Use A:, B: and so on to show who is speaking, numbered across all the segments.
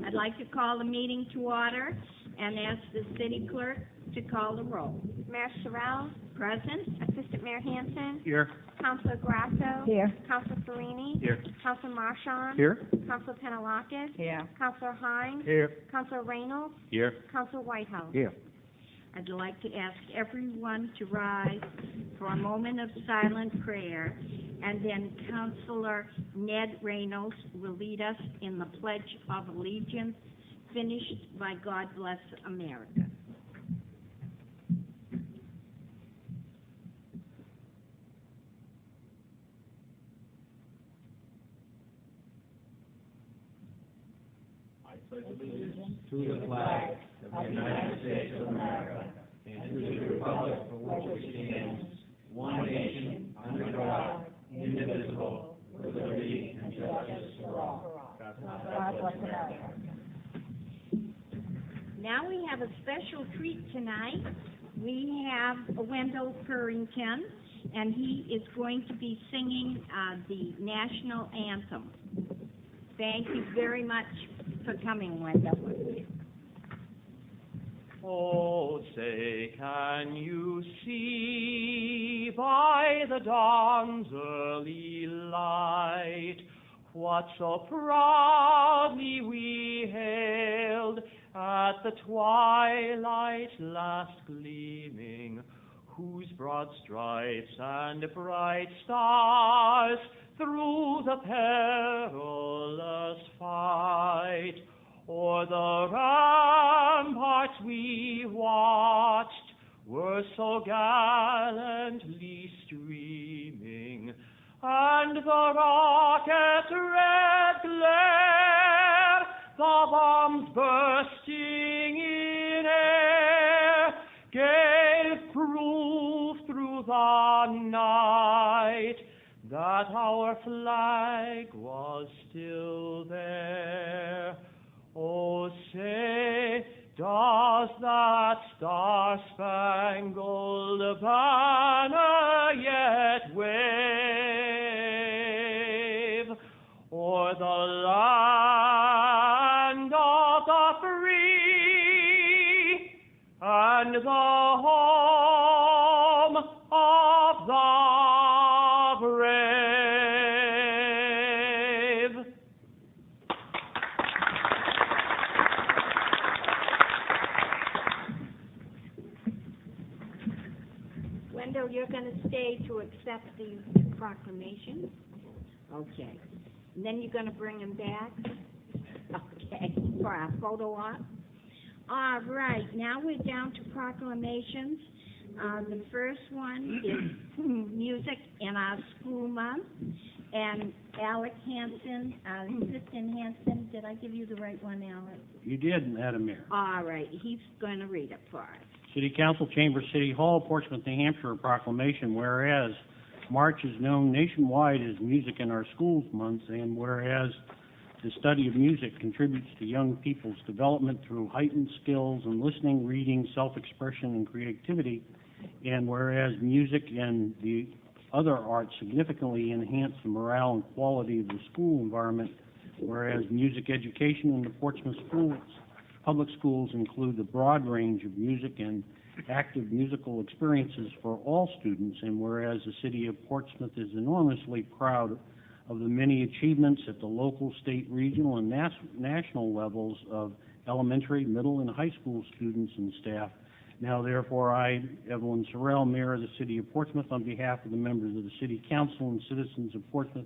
A: I'd like to call the meeting to order and ask the city clerk to call the roll.
B: Mayor Sorrell.
A: Present.
B: Assistant Mayor Hanson.
C: Here.
B: Councilor Grasso.
D: Here.
B: Councilor Farini.
C: Here.
B: Councilor Marchand.
C: Here.
B: Councilor Penelakis.
D: Here.
B: Councilor Hines.
C: Here.
B: Councilor Reynolds.
C: Here.
B: Councilor Whitehouse.
C: Here.
A: I'd like to ask everyone to rise for a moment of silent prayer, and then Councilor Ned Reynolds will lead us in the Pledge of Allegiance, finished by God Bless America.
E: To the flag of the United States of America and to the republic for which it stands, one nation, under God, indivisible, with liberty and justice for all. God bless America.
A: Now we have a special treat tonight. We have Wendell Purrington, and he is going to be singing the national anthem. Thank you very much for coming, Wendell.
F: Oh, say, can you see by the dawn's early light what so proudly we hailed at the twilight's last gleaming, whose broad stripes and bright stars through the perilous fight o'er the ramparts we watched were so gallantly streaming, and the rocket's red glare, the bombs bursting in air, gave proof through the night that our flag was still there. Oh, say, does that star-spangled banner yet wave o'er the land of the free and the home of the brave?
A: Wendell, you're going to stay to accept the proclamation? Okay. And then you're going to bring him back? Okay, for our photo op. All right, now we're down to proclamations. The first one is Music in Our School Month. And Alec Hanson, Assistant Hanson, did I give you the right one, Alec?
C: You did, Madam Mayor.
A: All right, he's going to read it for us.
C: City Council, Chamber, City Hall, Portsmouth, New Hampshire, a proclamation. Whereas March is known nationwide as Music in Our Schools Month, and whereas the study of music contributes to young people's development through heightened skills in listening, reading, self-expression, and creativity, and whereas music and the other arts significantly enhance the morale and quality of the school environment, whereas music education in the Portsmouth schools, public schools include the broad range of music and active musical experiences for all students, and whereas the city of Portsmouth is enormously proud of the many achievements at the local, state, regional, and national levels of elementary, middle, and high school students and staff. Now, therefore, I, Evelyn Sorrell, Mayor of the City of Portsmouth, on behalf of the members of the City Council and citizens of Portsmouth,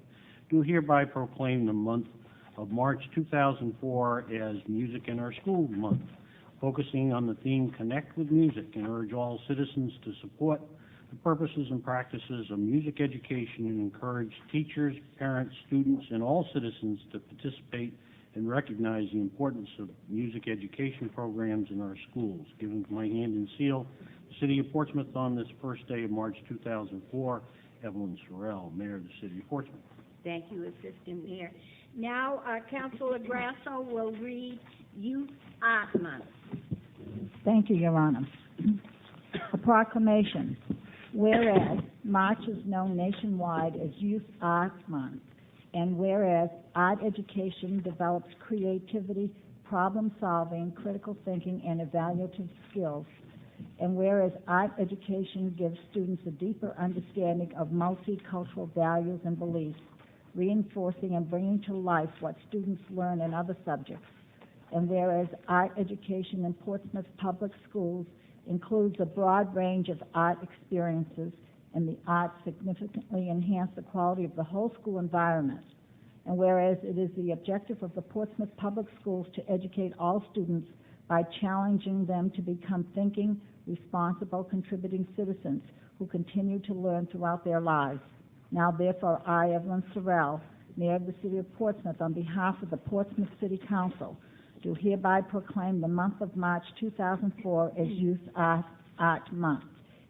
C: do hereby proclaim the month of March 2004 as Music in Our School Month, focusing on the theme Connect with Music, and urge all citizens to support the purposes and practices of music education and encourage teachers, parents, students, and all citizens to participate and recognize the importance of music education programs in our schools. Given my hand and seal, the City of Portsmouth on this first day of March 2004, Evelyn Sorrell, Mayor of the City of Portsmouth.
A: Thank you, Assistant Mayor. Now, Councilor Grasso will read Youth Art Month.
D: Thank you, Your Honor. A proclamation. Whereas March is known nationwide as Youth Art Month, and whereas art education develops creativity, problem-solving, critical thinking, and evaluative skills. And whereas art education gives students a deeper understanding of multicultural values and beliefs, reinforcing and bringing to life what students learn in other subjects. And whereas art education in Portsmouth Public Schools includes a broad range of art experiences, and the arts significantly enhance the quality of the whole school environment. And whereas it is the objective of the Portsmouth Public Schools to educate all students by challenging them to become thinking, responsible, contributing citizens who continue to learn throughout their lives. Now, therefore, I, Evelyn Sorrell, Mayor of the City of Portsmouth, on behalf of the Portsmouth City Council, do hereby proclaim the month of March 2004 as Youth Art Month,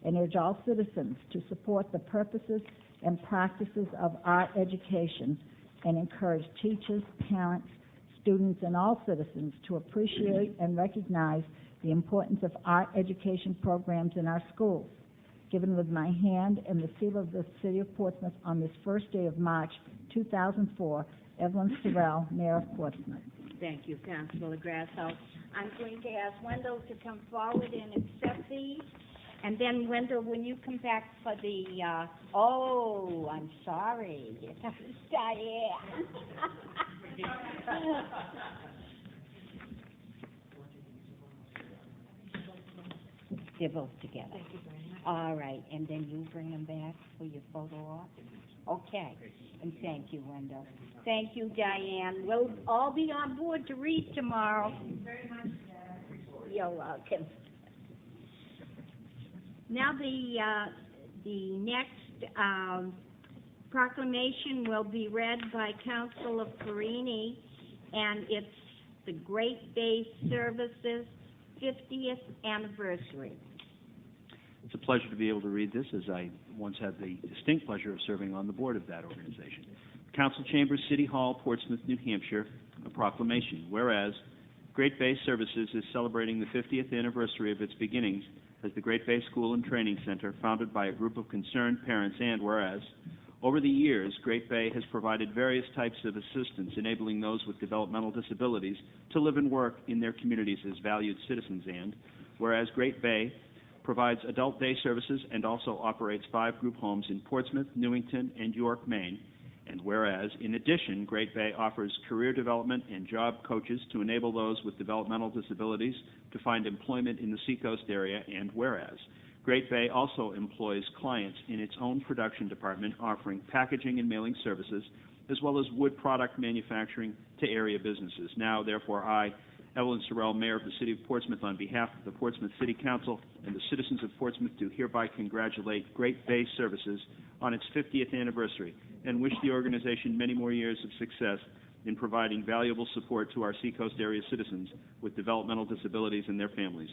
D: and urge all citizens to support the purposes and practices of art education, and encourage teachers, parents, students, and all citizens to appreciate and recognize the importance of art education programs in our schools. Given with my hand and the seal of the City of Portsmouth on this first day of March 2004, Evelyn Sorrell, Mayor of Portsmouth.
A: Thank you, Councilor Grasso. I'm going to ask Wendell to come forward and accept these. And then, Wendell, when you come back for the, oh, I'm sorry. Diane. They're both together. Thank you very much. All right, and then you bring them back for your photo op? Okay, and thank you, Wendell. Thank you, Diane. We'll all be on board to read tomorrow. Thank you very much, Dad. You're welcome. Now the next proclamation will be read by Councilor Perini, and it's the Great Bay Services 50th anniversary.
G: It's a pleasure to be able to read this, as I once had the distinct pleasure of serving on the board of that organization. Council Chambers, City Hall, Portsmouth, New Hampshire, a proclamation. Whereas Great Bay Services is celebrating the 50th anniversary of its beginnings as the Great Bay School and Training Center, founded by a group of concerned parents, and whereas over the years, Great Bay has provided various types of assistance, enabling those with developmental disabilities to live and work in their communities as valued citizens, and whereas Great Bay provides adult day services and also operates 5 group homes in Portsmouth, Newington, and York, Maine, and whereas, in addition, Great Bay offers career development and job coaches to enable those with developmental disabilities to find employment in the Seacoast area, and whereas Great Bay also employs clients in its own production department, offering packaging and mailing services, as well as wood product manufacturing to area businesses. Now, therefore, I, Evelyn Sorrell, Mayor of the City of Portsmouth, on behalf of the Portsmouth City Council and the citizens of Portsmouth, do hereby congratulate Great Bay Services on its 50th anniversary and wish the organization many more years of success in providing valuable support to our Seacoast area citizens with developmental disabilities and their families.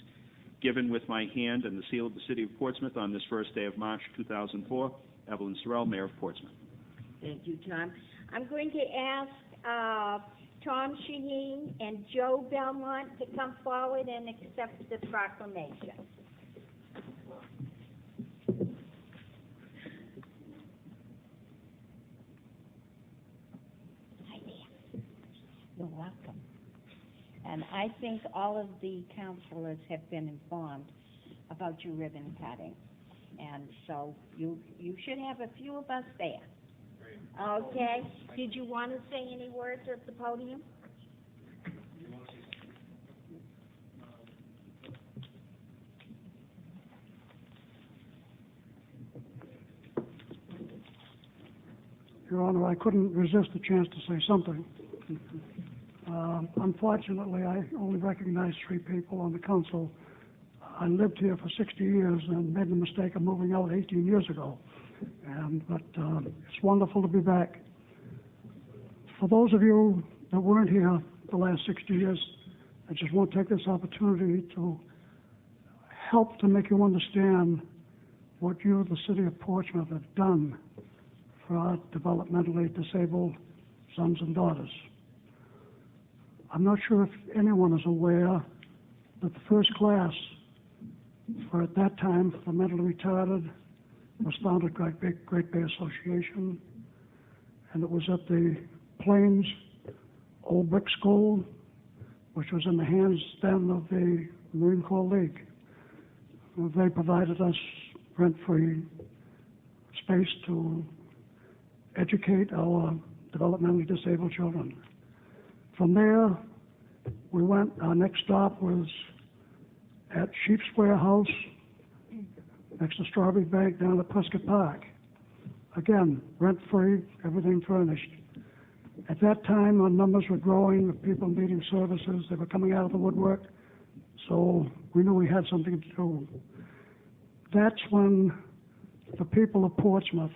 G: Given with my hand and the seal of the City of Portsmouth on this first day of March 2004, Evelyn Sorrell, Mayor of Portsmouth.
A: Thank you, Tom. I'm going to ask Tom Shaheen and Joe Belmont to come forward and accept the proclamation. Hi there. You're welcome. And I think all of the councilors have been informed about your ribbon cutting. And so you should have a few of us there. Okay. Did you want to say any words at the podium?
H: Your Honor, I couldn't resist the chance to say something. Unfortunately, I only recognize 3 people on the council. I lived here for 60 years and made the mistake of moving out 18 years ago. But it's wonderful to be back. For those of you that weren't here the last 60 years, I just want to take this opportunity to help to make you understand what you, the City of Portsmouth, have done for our developmentally disabled sons and daughters. I'm not sure if anyone is aware that the first class for, at that time, for the mentally retarded was founded by Great Bay Association, and it was at the Plains Old Brick School, which was in the hands then of the Marine Corps League. They provided us rent-free space to educate our developmentally disabled children. From there, our next stop was at Sheep Square House, next to Strawberry Bank down at Prescott Park. Again, rent-free, everything furnished. At that time, our numbers were growing of people needing services. They were coming out of the woodwork, so we knew we had something to do. That's when the people of Portsmouth,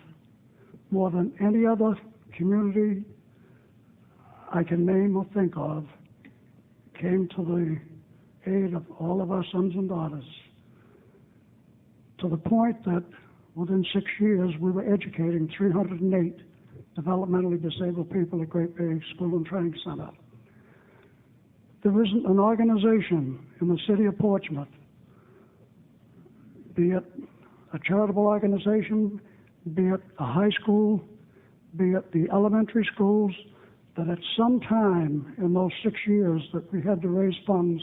H: more than any other community I can name or think of, came to the aid of all of our sons and daughters, to the point that within 6 years we were educating 308 developmentally disabled people at Great Bay School and Training Center. There isn't an organization in the city of Portsmouth, be it a charitable organization, be it a high school, be it the elementary schools, that at some time in those 6 years that we had to raise funds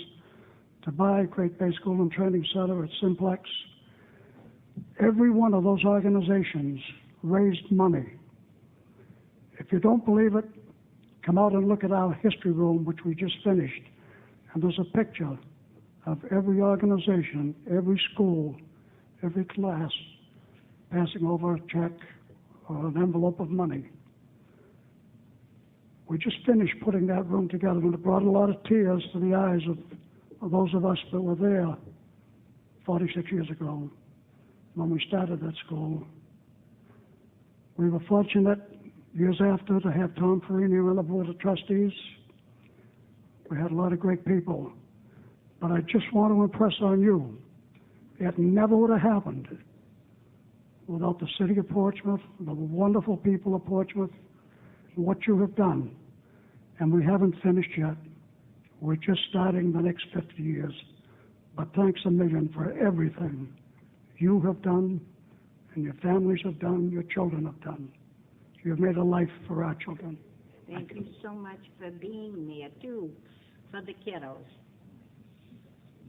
H: to buy Great Bay School and Training Center at Simplex, every one of those organizations raised money. If you don't believe it, come out and look at our history room, which we just finished, and there's a picture of every organization, every school, every class passing over a check or an envelope of money. We just finished putting that room together, and it brought a lot of tears to the eyes of those of us that were there 46 years ago when we started that school. We were fortunate years after to have Tom Farini on the board of trustees. We had a lot of great people. But I just want to impress on you, it never would have happened without the city of Portsmouth, the wonderful people of Portsmouth, what you have done. And we haven't finished yet. We're just starting the next 50 years. But thanks a million for everything you have done, and your families have done, your children have done. You've made a life for our children.
A: Thank you so much for being there, too, for the kiddos.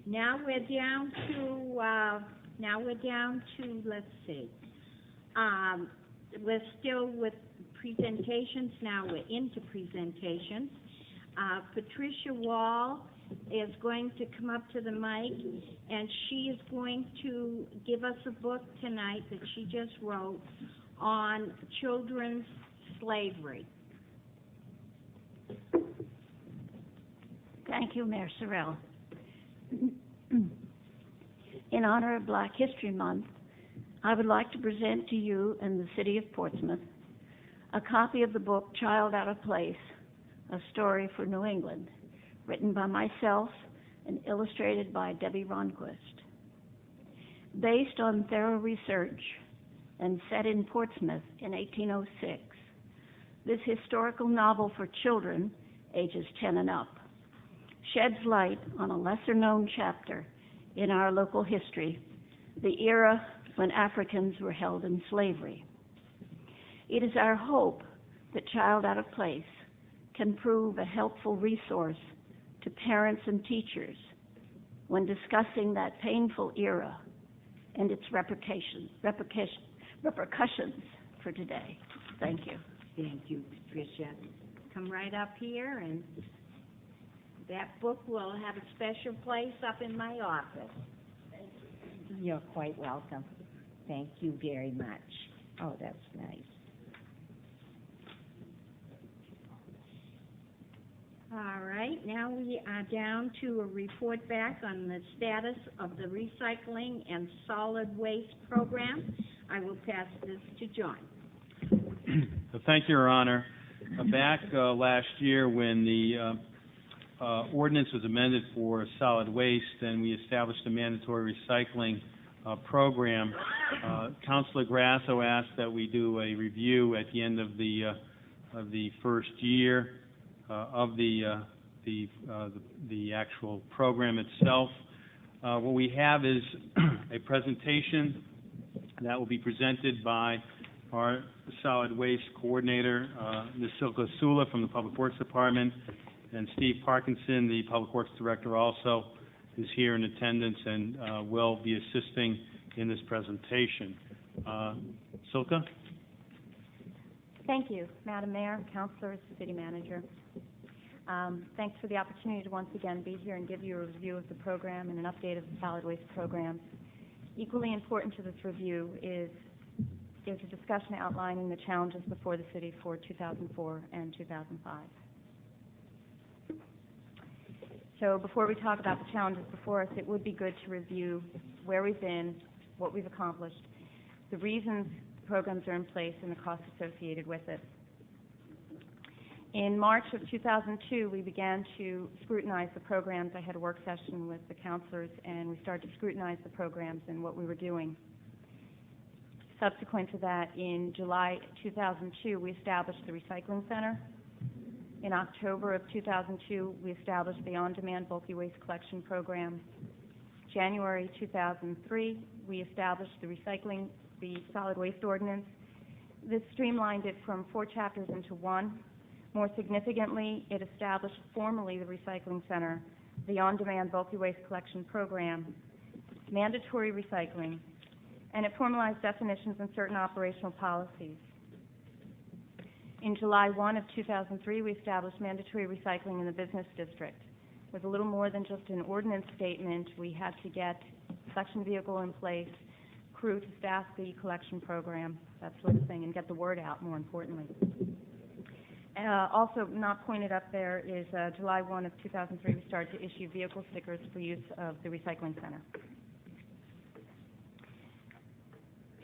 A: Now we're down to, let's see. We're still with presentations. Now we're into presentations. Patricia Wall is going to come up to the mic, and she is going to give us a book tonight that she just wrote on children's slavery.
I: Thank you, Mayor Sorrell. In honor of Black History Month, I would like to present to you and the city of Portsmouth a copy of the book Child Out of Place, A Story for New England, written by myself and illustrated by Debbie Ronquist. Based on thorough research and set in Portsmouth in 1806, this historical novel for children ages 10 and up sheds light on a lesser-known chapter in our local history, the era when Africans were held in slavery. It is our hope that Child Out of Place can prove a helpful resource to parents and teachers when discussing that painful era and its repercussions for today. Thank you.
A: Thank you, Patricia. Come right up here, and that book will have a special place up in my office. You're quite welcome. Thank you very much. Oh, that's nice. All right, now we are down to a report back on the status of the recycling and solid waste program. I will pass this to John.
G: Thank you, Your Honor. Back last year when the ordinance was amended for solid waste and we established a mandatory recycling program, Councilor Grasso asked that we do a review at the end of the first year of the actual program itself. What we have is a presentation that will be presented by our solid waste coordinator, Ms. Silka Sula from the Public Works Department,
E: And Steve Parkinson, the Public Works Director, also is here in attendance and will be assisting in this presentation. Silka?
J: Thank you, Madam Mayor, Councilors, City Manager. Thanks for the opportunity to once again be here and give you a review of the program and an update of the solid waste programs. Equally important to this review is a discussion outlining the challenges before the city for 2004 and 2005. So before we talk about the challenges before us, it would be good to review where we've been, what we've accomplished, the reasons programs are in place, and the costs associated with it. In March of 2002, we began to scrutinize the programs. I had a work session with the councilors, and we started to scrutinize the programs and what we were doing. Subsequent to that, in July 2002, we established the Recycling Center. In October of 2002, we established the On-Demand Bulky Waste Collection Program. January 2003, we established the Solid Waste Ordinance. This streamlined it from 4 chapters into 1. More significantly, it established formally the Recycling Center, the On-Demand Bulky Waste Collection Program, mandatory recycling, and it formalized definitions and certain operational policies. In July 1 of 2003, we established mandatory recycling in the business district. With a little more than just an ordinance statement, we had to get a collection vehicle in place, crew to staff the collection program, that sort of thing, and get the word out, more importantly. Also not pointed up there is July 1 of 2003, we started to issue vehicle stickers for use of the Recycling Center.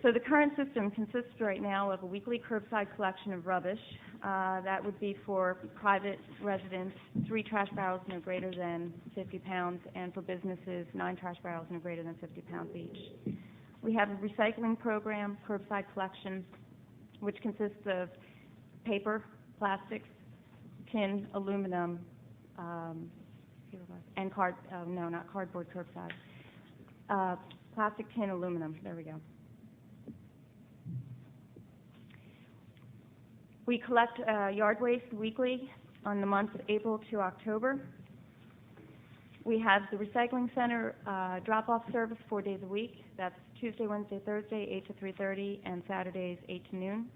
J: So the current system consists right now of a weekly curbside collection of rubbish. That would be for private residents, 3 trash barrels no greater than 50 pounds, and for businesses, 9 trash barrels no greater than 50 pounds each. We have a recycling program, curbside collection, which consists of paper, plastics, tin, aluminum, and not cardboard, curbside. Plastic, tin, aluminum, there we go. We collect yard waste weekly on the months of April to October. We have the Recycling Center drop-off service 4 days a week. That's Tuesday, Wednesday, Thursday, 8 to 3:30, and Saturdays, 8 to noon.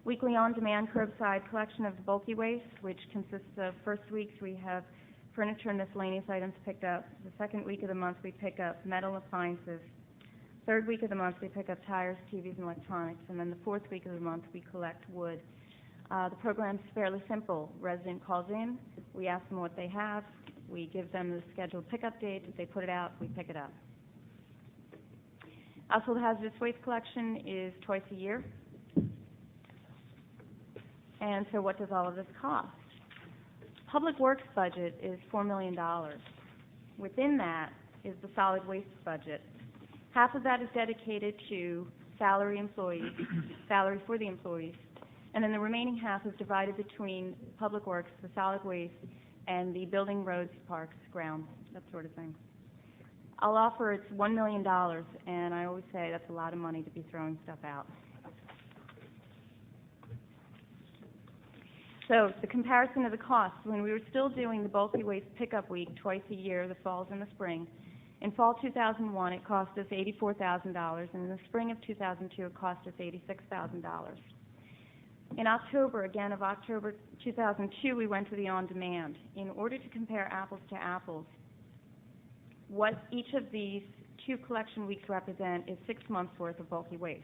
J: Weekly on-demand curbside collection of bulky waste, which consists of first weeks we have furniture and miscellaneous items picked up. The second week of the month we pick up metal appliances. Third week of the month we pick up tires, TVs, and electronics. And then the fourth week of the month we collect wood. The program's fairly simple. Resident calls in, we ask them what they have, we give them the scheduled pickup date. If they put it out, we pick it up. Household hazardous waste collection is twice a year. And so what does all of this cost? Public Works budget is $4 million. Within that is the solid waste budget. Half of that is dedicated to salary for the employees, and then the remaining half is divided between Public Works, the solid waste, and the building, roads, parks, grounds, that sort of thing. I'll offer it's $1 million, and I always say that's a lot of money to be throwing stuff out. So the comparison of the costs, when we were still doing the bulky waste pickup week twice a year, the falls and the spring, in fall 2001 it cost us $84,000, and in the spring of 2002 it cost us $86,000. In October 2002, we went to the on-demand. In order to compare apples to apples, what each of these 2 collection weeks represent is 6 months' worth of bulky waste.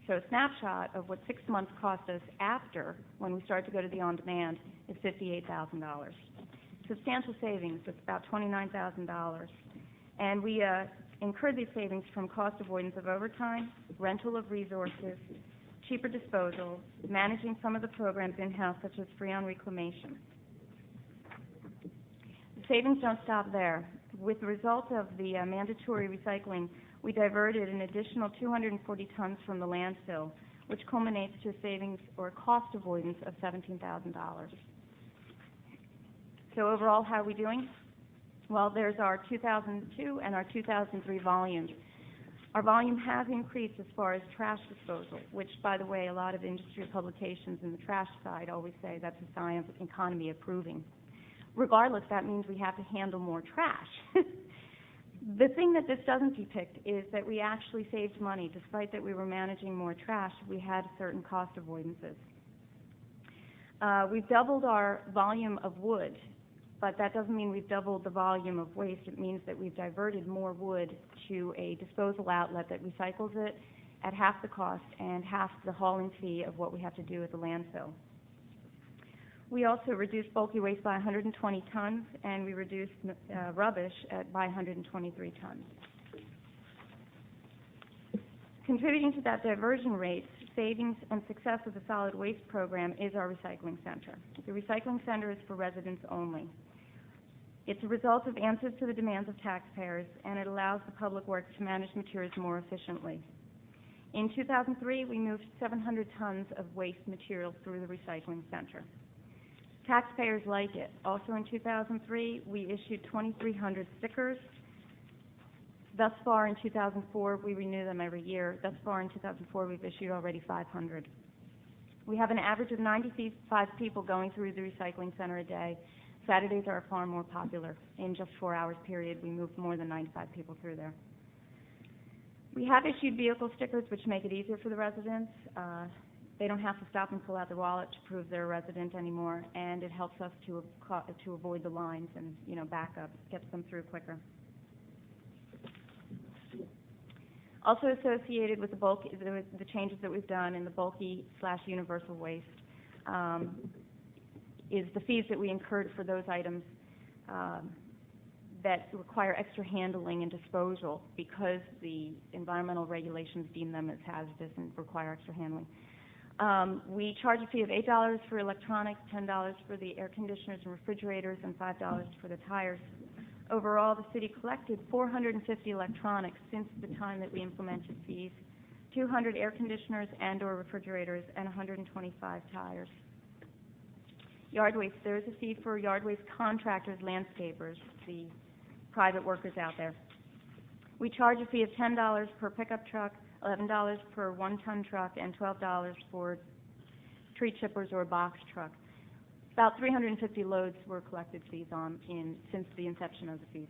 J: So a snapshot of what 6 months cost us after, when we started to go to the on-demand, is $58,000. Substantial savings, it's about $29,000. And we incurred these savings from cost avoidance of overtime, rental of resources, cheaper disposal, managing some of the programs in-house, such as free-on reclamation. The savings don't stop there. With the result of the mandatory recycling, we diverted an additional 240 tons from the landfill, which culminates to savings or cost avoidance of $17,000. So overall, how are we doing? Well, there's our 2002 and our 2003 volumes. Our volume has increased as far as trash disposal, which, by the way, a lot of industry publications in the trash side always say that's a sign of economy improving. Regardless, that means we have to handle more trash. The thing that this doesn't depict is that we actually saved money. Despite that we were managing more trash, we had certain cost avoidances. We've doubled our volume of wood, but that doesn't mean we've doubled the volume of waste. It means that we've diverted more wood to a disposal outlet that recycles it at half the cost and half the hauling fee of what we have to do at the landfill. We also reduced bulky waste by 120 tons, and we reduced rubbish by 123 tons. Contributing to that diversion rate, savings, and success of the solid waste program is our recycling center. The recycling center is for residents only. It's a result of answers to the demands of taxpayers, and it allows the public works to manage materials more efficiently. In 2003, we moved 700 tons of waste material through the recycling center. Taxpayers like it. Also in 2003, we issued 2,300 stickers. Thus far in 2004, we renew them every year. Thus far in 2004, we've issued already 500. We have an average of 95 people going through the recycling center a day. Saturdays are far more popular. In just 4 hours period, we moved more than 95 people through there. We have issued vehicle stickers, which make it easier for the residents. They don't have to stop and pull out their wallet to prove they're a resident anymore, and it helps us to avoid the lines and, back up, gets them through quicker. Also associated with the changes that we've done in the bulky/universal waste is the fees that we incurred for those items that require extra handling and disposal because the environmental regulations deem them as hazardous and require extra handling. We charge a fee of $8 for electronics, $10 for the air conditioners and refrigerators, and $5 for the tires. Overall, the city collected 450 electronics since the time that we implemented fees, 200 air conditioners and/or refrigerators, and 125 tires. Yard waste. There is a fee for yard waste contractors, landscapers, the private workers out there. We charge a fee of $10 per pickup truck, $11 per one-ton truck, and $12 for tree chippers or box truck. About 350 loads were collected fees on since the inception of the fees.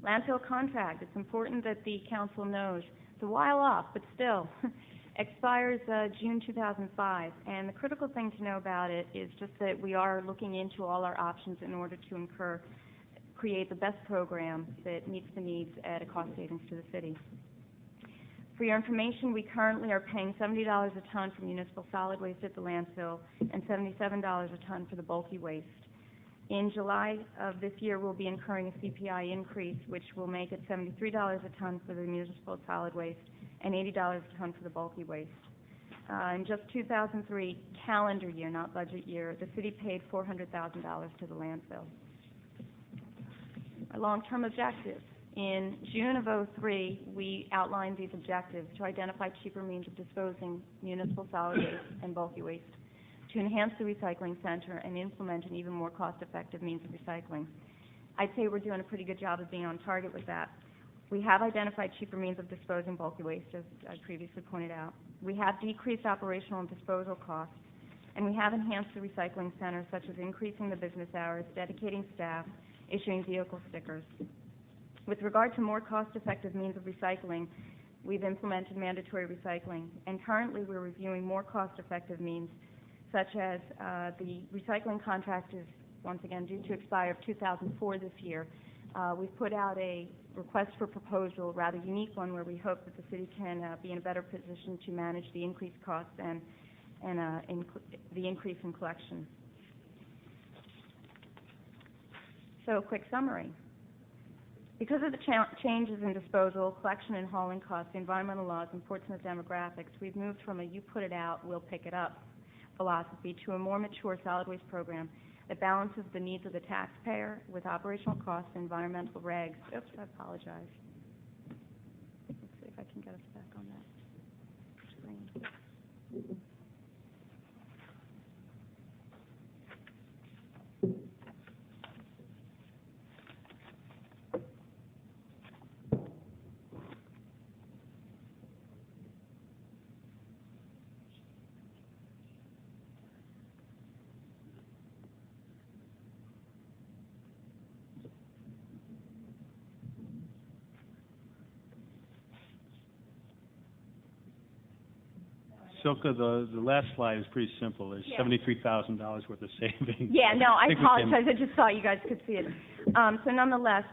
J: Landfill contract. It's important that the council knows. It's a while off, but still. Expires June 2005, and the critical thing to know about it is just that we are looking into all our options in order to create the best program that meets the needs at a cost savings to the city. For your information, we currently are paying $70 a ton for municipal solid waste at the landfill and $77 a ton for the bulky waste. In July of this year, we'll be incurring a CPI increase, which will make it $73 a ton for the municipal solid waste and $80 a ton for the bulky waste. In just 2003 calendar year, not budget year, the city paid $400,000 to the landfill. Our long-term objectives. In June of 2003, we outlined these objectives to identify cheaper means of disposing municipal solid waste and bulky waste, to enhance the recycling center and implement an even more cost-effective means of recycling. I'd say we're doing a pretty good job of being on target with that. We have identified cheaper means of disposing bulky waste, as I previously pointed out. We have decreased operational and disposal costs, and we have enhanced the recycling center, such as increasing the business hours, dedicating staff, issuing vehicle stickers. With regard to more cost-effective means of recycling, we've implemented mandatory recycling, and currently we're reviewing more cost-effective means, such as the recycling contract is, once again, due to expire of 2004 this year. We've put out a request for proposal, a rather unique one, where we hope that the city can be in a better position to manage the increased costs and the increase in collection. So, a quick summary. Because of the changes in disposal, collection and hauling costs, environmental laws, and Portsmouth demographics, we've moved from a you put it out, we'll pick it up philosophy to a more mature solid waste program that balances the needs of the taxpayer with operational costs and environmental regs. Oops, I apologize. Let's see if I can get us back on that screen.
K: Silka, the last slide is pretty simple. There's
J: Yeah.
K: $73,000 worth of savings.
J: Yeah, no, I
K: think we can-
J: apologize. I just thought you guys could see it. So nonetheless,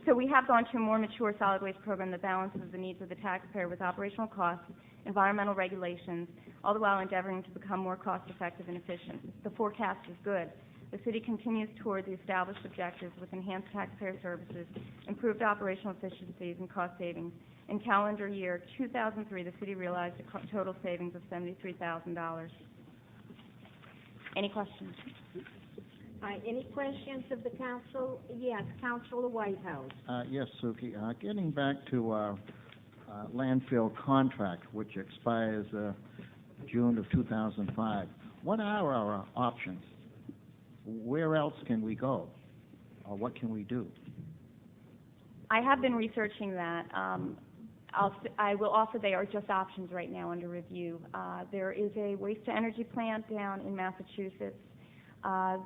J: so we have gone to a more mature solid waste program that balances the needs of the taxpayer with operational costs, environmental regulations, all the while endeavoring to become more cost-effective and efficient. The forecast is good. The city continues toward the established objectives with enhanced taxpayer services, improved operational efficiencies, and cost savings. In calendar year 2003, the city realized a total savings of $73,000. Any questions?
A: Any questions of the council? Yes, Councilor Whitehouse.
L: Yes, Suki. Getting back to our landfill contract, which expires June of 2005, what are our options? Where else can we go? Or what can we do?
J: I have been researching that. I will offer they are just options right now under review. There is a waste-to-energy plant down in Massachusetts.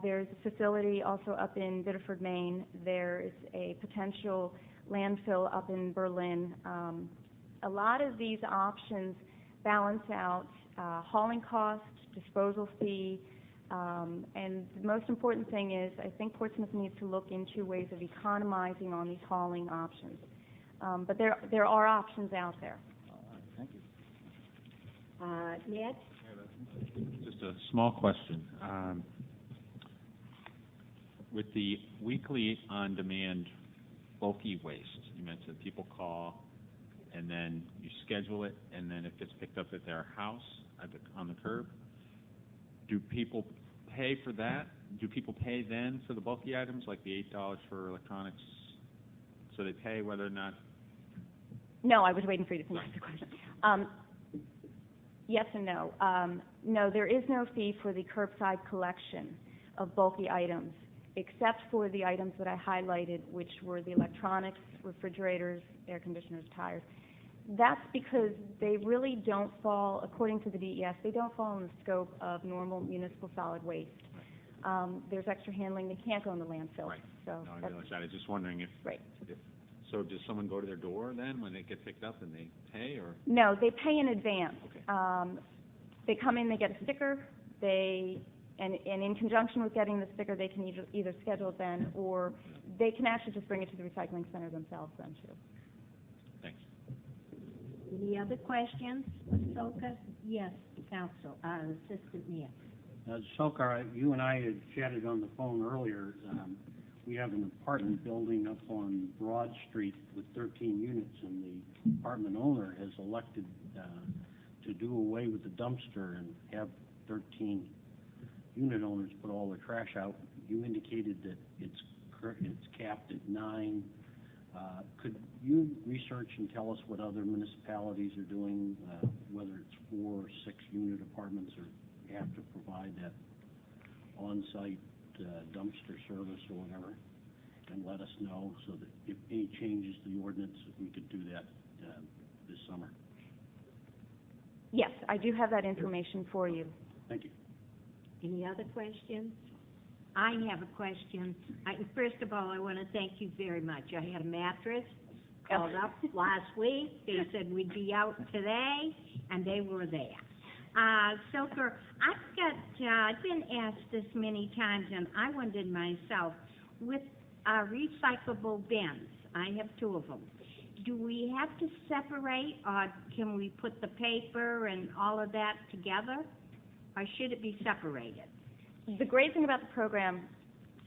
J: There's a facility also up in Biddeford, Maine. There is a potential landfill up in Berlin. A lot of these options balance out hauling costs, disposal fee, and the most important thing is I think Portsmouth needs to look into ways of economizing on these hauling options. But there are options out there.
L: Thank you.
A: Ned?
M: Just a small question. With the weekly on-demand bulky waste, you mentioned people call, and then you schedule it, and then it gets picked up at their house on the curb. Do people pay for that? Do people pay then for the bulky items, like the $8 for electronics? So they pay whether or not...
J: No, I was waiting for you to finish the question. Yes and no. No, there is no fee for the curbside collection of bulky items, except for the items that I highlighted, which were the electronics, refrigerators, air conditioners, tires. That's because they really don't fall, according to the DES, they don't fall in the scope of normal municipal solid waste. There's extra handling. They can't go in the landfill.
M: Right.
J: So
M: No, I realize that. I was just wondering if...
J: Right.
M: So does someone go to their door then when they get picked up and they pay, or...?
J: No, they pay in advance.
M: Okay.
J: They come in, they get a sticker, and in conjunction with getting the sticker, they can either schedule it then, or they can actually just bring it to the recycling center themselves then, too.
M: Thanks.
A: Any other questions, Soka? Yes, Council, Assistant Mayor.
C: Sokar, you and I had chatted on the phone earlier. We have an apartment building up on Broad Street with 13 units, and the apartment owner has elected to do away with the dumpster and have 13 unit owners put all their trash out. You indicated that it's capped at 9. Could you research and tell us what other municipalities are doing, whether it's 4 or 6 unit apartments, or you have to provide that on-site dumpster service or whatever, and let us know so that if any changes to the ordinance, we could do that this summer.
J: Yes, I do have that information for you.
C: Thank you.
A: Any other questions? I have a question. First of all, I want to thank you very much. I had a mattress called up last week. They said we'd be out today, and they were there. Soker, I've been asked this many times, and I wondered myself, with our recyclable bins, I have 2 of them, do we have to separate, or can we put the paper and all of that together, or should it be separated?
J: The great thing about the program,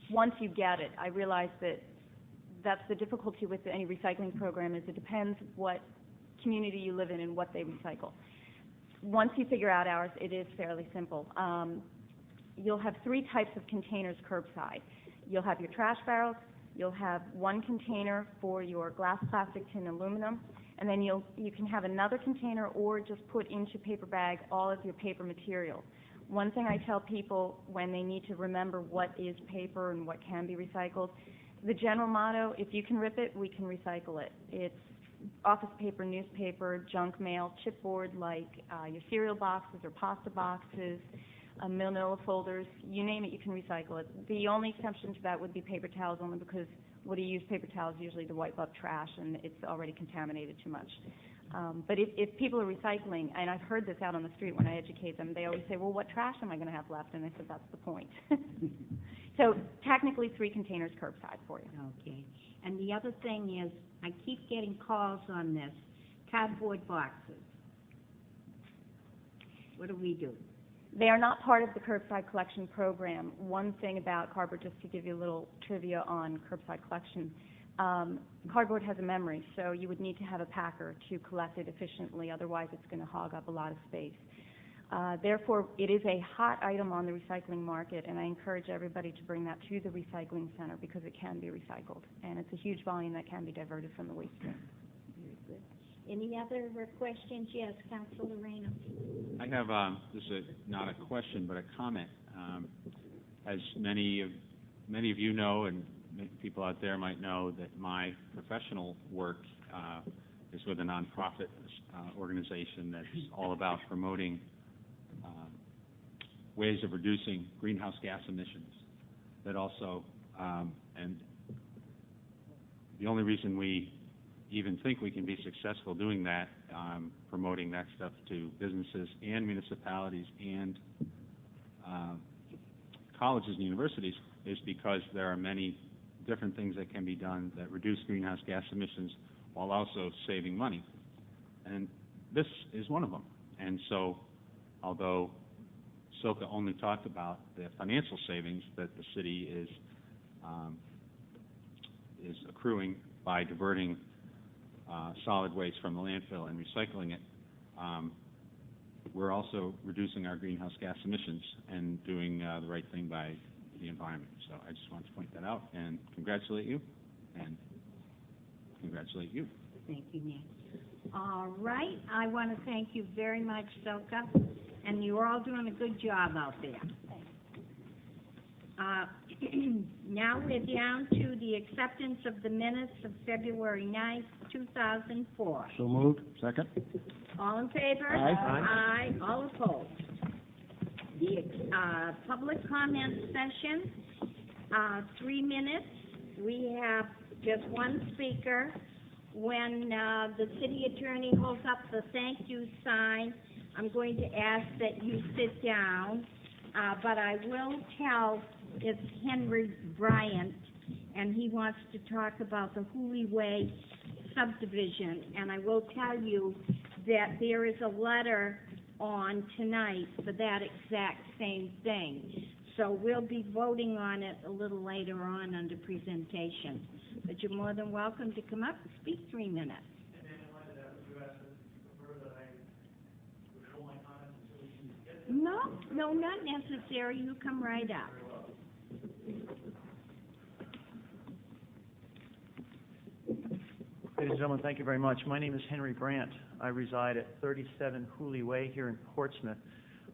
J: once you get it, I realize that that's the difficulty with any recycling program, is it depends what community you live in and what they recycle. Once you figure out ours, it is fairly simple. You'll have 3 types of containers curbside. You'll have your trash barrels, you'll have 1 container for your glass, plastic, tin, aluminum, and then you can have another container or just put into paper bag all of your paper material. One thing I tell people when they need to remember what is paper and what can be recycled, the general motto, if you can rip it, we can recycle it. It's office paper, newspaper, junk mail, chipboard like your cereal boxes or pasta boxes, manila folders, you name it, you can recycle it. The only exception to that would be paper towels, only because what do you use paper towels usually to wipe up trash, and it's already contaminated too much. But if people are recycling, and I've heard this out on the street when I educate them, they always say, well, what trash am I going to have left? And I said, that's the point. So technically 3 containers curbside for you.
A: Okay. And the other thing is, I keep getting calls on this, cardboard boxes. What do we do?
J: They are not part of the curbside collection program. One thing about cardboard, just to give you a little trivia on curbside collection, cardboard has a memory, so you would need to have a packer to collect it efficiently, otherwise it's going to hog up a lot of space. Therefore, it is a hot item on the recycling market, and I encourage everybody to bring that to the recycling center because it can be recycled, and it's a huge volume that can be diverted from the waste stream.
A: Very good. Any other questions? Yes, Councilor Reynolds.
M: I have, this is not a question, but a comment. As many of you know, and people out there might know, that my professional work is with a nonprofit organization that's all about promoting ways of reducing greenhouse gas emissions. That also, and the only reason we even think we can be successful doing that, promoting that stuff to businesses and municipalities and colleges and universities, is because there are many different things that can be done that reduce greenhouse gas emissions while also saving money. And this is one of them. And so, although Soka only talked about the financial savings that the city is accruing by diverting solid waste from the landfill and recycling it, we're also reducing our greenhouse gas emissions and doing the right thing by the environment. So I just wanted to point that out and congratulate you, and congratulate you.
A: Thank you, Nick. All right, I want to thank you very much, Soka, and you're all doing a good job out there. Now we're down to the acceptance of the minutes of February 9th, 2004.
L: So moved. Second.
A: All in favor?
L: Aye.
A: Aye. All opposed? The public comment session, 3 minutes. We have just one speaker. When the city attorney holds up the thank you sign, I'm going to ask that you sit down, but I will tell it's Henry Bryant, and he wants to talk about the Hooley Way subdivision, and I will tell you that there is a letter on tonight for that exact same thing. So we'll be voting on it a little later on under presentation. But you're more than welcome to come up and speak 3 minutes. No, not necessary. You come right up.
N: Ladies and gentlemen, thank you very much. My name is Henry Brandt. I reside at 37 Hooley Way here in Portsmouth.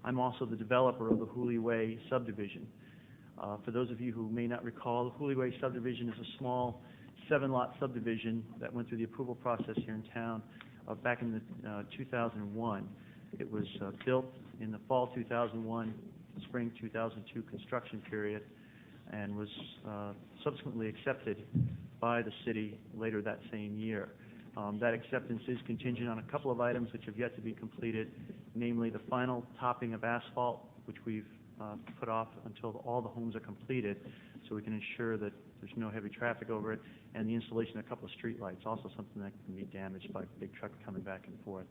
N: I'm also the developer of the Hooley Way subdivision. For those of you who may not recall, the Hooley Way subdivision is a small 7-lot subdivision that went through the approval process here in town back in 2001. It was built in the fall 2001, spring 2002 construction period, and was subsequently accepted by the city later that same year. That acceptance is contingent on a couple of items which have yet to be completed, namely the final topping of asphalt, which we've put off until all the homes are completed, so we can ensure that there's no heavy traffic over it, and the installation of a couple of street lights, also something that can be damaged by big trucks coming back and forth.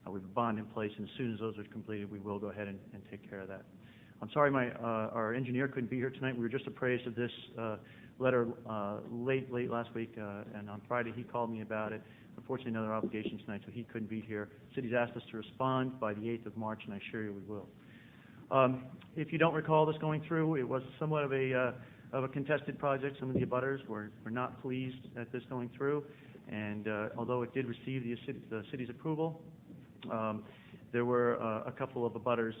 N: We have a bond in place, and as soon as those are completed, we will go ahead and take care of that. I'm sorry our engineer couldn't be here tonight. We were just appraised of this letter late last week, and on Friday he called me about it. Unfortunately, another obligation tonight, so he couldn't be here. The city's asked us to respond by the 8th of March, and I assure you we will. If you don't recall this going through, it was somewhat of a contested project. Some of the abutters were not pleased at this going through, and although it did receive the city's approval, there were a couple of abutters,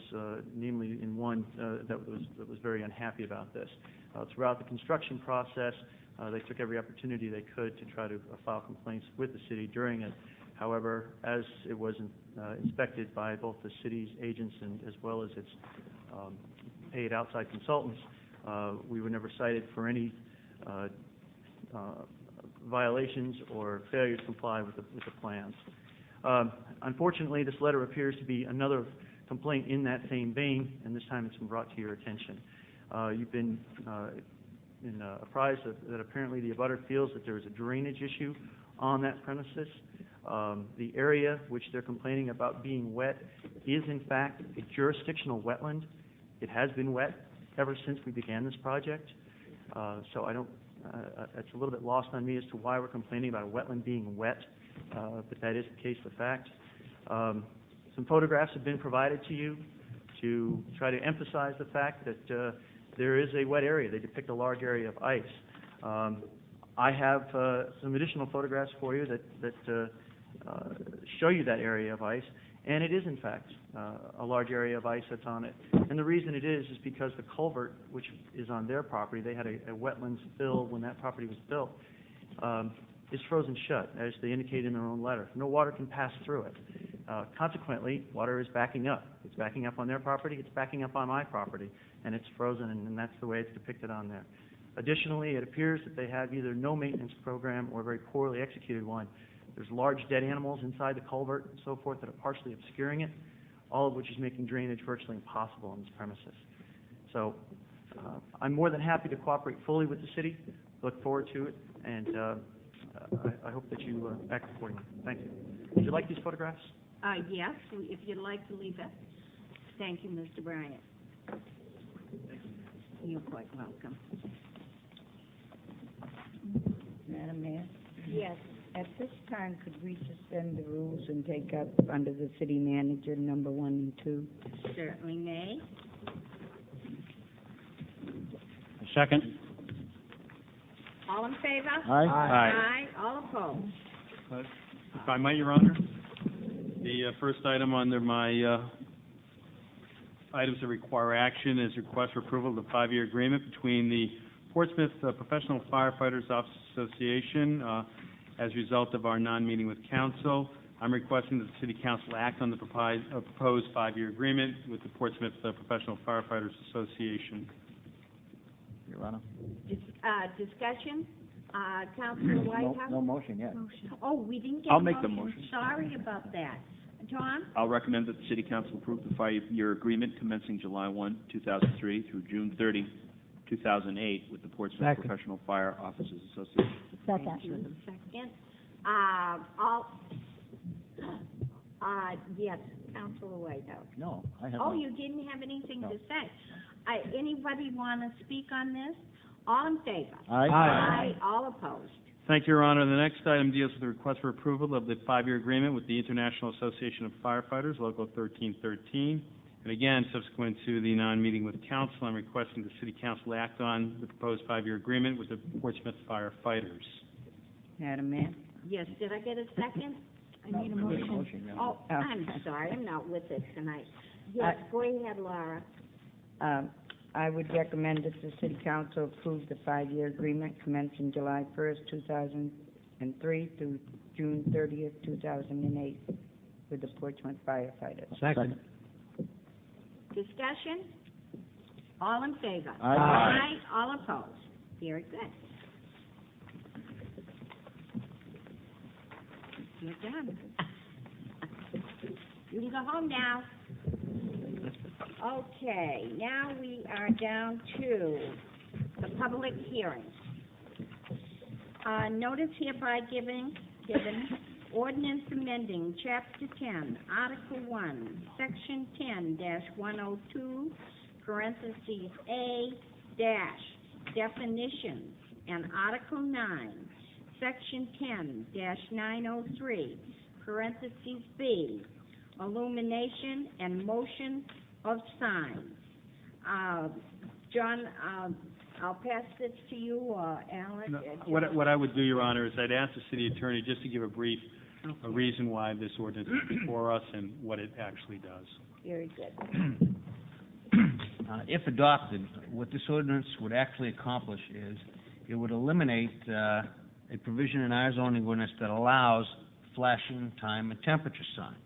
N: namely in one that was very unhappy about this. Throughout the construction process, they took every opportunity they could to try to file complaints with the city during it. However, as it was inspected by both the city's agents and as well as its paid outside consultants, we were never cited for any violations or failure to comply with the plans. Unfortunately, this letter appears to be another complaint in that same vein, and this time it's been brought to your attention. You've been apprised that apparently the abutter feels that there is a drainage issue on that premises. The area which they're complaining about being wet is in fact a jurisdictional wetland. It has been wet ever since we began this project. So I don't, it's a little bit lost on me as to why we're complaining about a wetland being wet, but that is the case of fact. Some photographs have been provided to you to try to emphasize the fact that there is a wet area. They depict a large area of ice. I have some additional photographs for you that show you that area of ice, and it is in fact a large area of ice that's on it. And the reason it is because the culvert, which is on their property, they had a wetlands fill when that property was built, is frozen shut, as they indicate in their own letter. No water can pass through it. Consequently, water is backing up. It's backing up on their property, it's backing up on my property, and it's frozen, and that's the way it's depicted on there. Additionally, it appears that they have either no maintenance program or a very poorly executed one. There's large dead animals inside the culvert and so forth that are partially obscuring it, all of which is making drainage virtually impossible on this premises. So I'm more than happy to cooperate fully with the city, look forward to it, and I hope that you act accordingly. Thank you. Would you like these photographs?
A: Yes, if you'd like to leave it. Thank you, Mr. Bryant. You're quite welcome.
O: Madam Mayor,
A: Yes,
O: at this time, could we suspend the rules and take up under the city manager number 1 and 2?
A: certainly may.
C: Second.
A: All in favor?
L: Aye.
A: Aye. All opposed?
K: If I might, Your Honor, the first item under my items that require action is request for approval of the 5-year agreement between the Portsmouth Professional Firefighters Officers Association as a result of our non-meeting with council. I'm requesting that the City Council act on the proposed 5-year agreement with the Portsmouth Professional Firefighters Association.
L: Your Honor.
A: Discussion? Councilor Whitehouse?
L: No motion yet.
A: Oh, we didn't get
G: I'll
A: a
G: make the
A: motion.
G: motion.
A: Sorry about that. Tom?
G: I'll recommend that the City Council approve the 5-year agreement commencing July 1, 2003 through June 30, 2008 with the Portsmouth Professional Fire Officers Association.
A: Thank you. Second. Yes, Councilor Whitehouse.
L: No, I have
A: Oh,
L: not.
A: you didn't have anything to say. Anybody want to speak on this? All in favor?
L: Aye.
A: Aye. All opposed?
K: Thank you, Your Honor. The next item deals with the request for approval of the 5-year agreement with the International Association of Firefighters, Local 1313. And again, subsequent to the non-meeting with council, I'm requesting the City Council act on the proposed 5-year agreement with the Portsmouth Firefighters.
O: Madam Mayor?
A: Yes, did I get a second? I need a motion. Oh, I'm sorry, I'm not with it tonight. Yes, go ahead, Laura.
O: I would recommend that the city council approve the 5-year agreement commencing July 1st, 2003 through June 30th, 2008 with the Portsmouth firefighters.
L: Second.
A: Discussion? All in favor?
L: Aye.
A: Aye. All opposed? Very good. You're done. You can go home now. Okay, now we are down to the public hearing. Notice hereby given ordinance amending Chapter 10, Article 1, Section 10-102, parentheses A, dash, definitions, and Article 9, Section 10-903, parentheses B, illumination and motion of signs. John, I'll pass this to you, or Alan.
K: No, what I would do, Your Honor, is I'd ask the city attorney just to give a brief reason why this ordinance is before us and what it actually does.
A: Very good.
P: If adopted, what this ordinance would actually accomplish is it would eliminate a provision in our zoning ordinance that allows flashing time and temperature signs.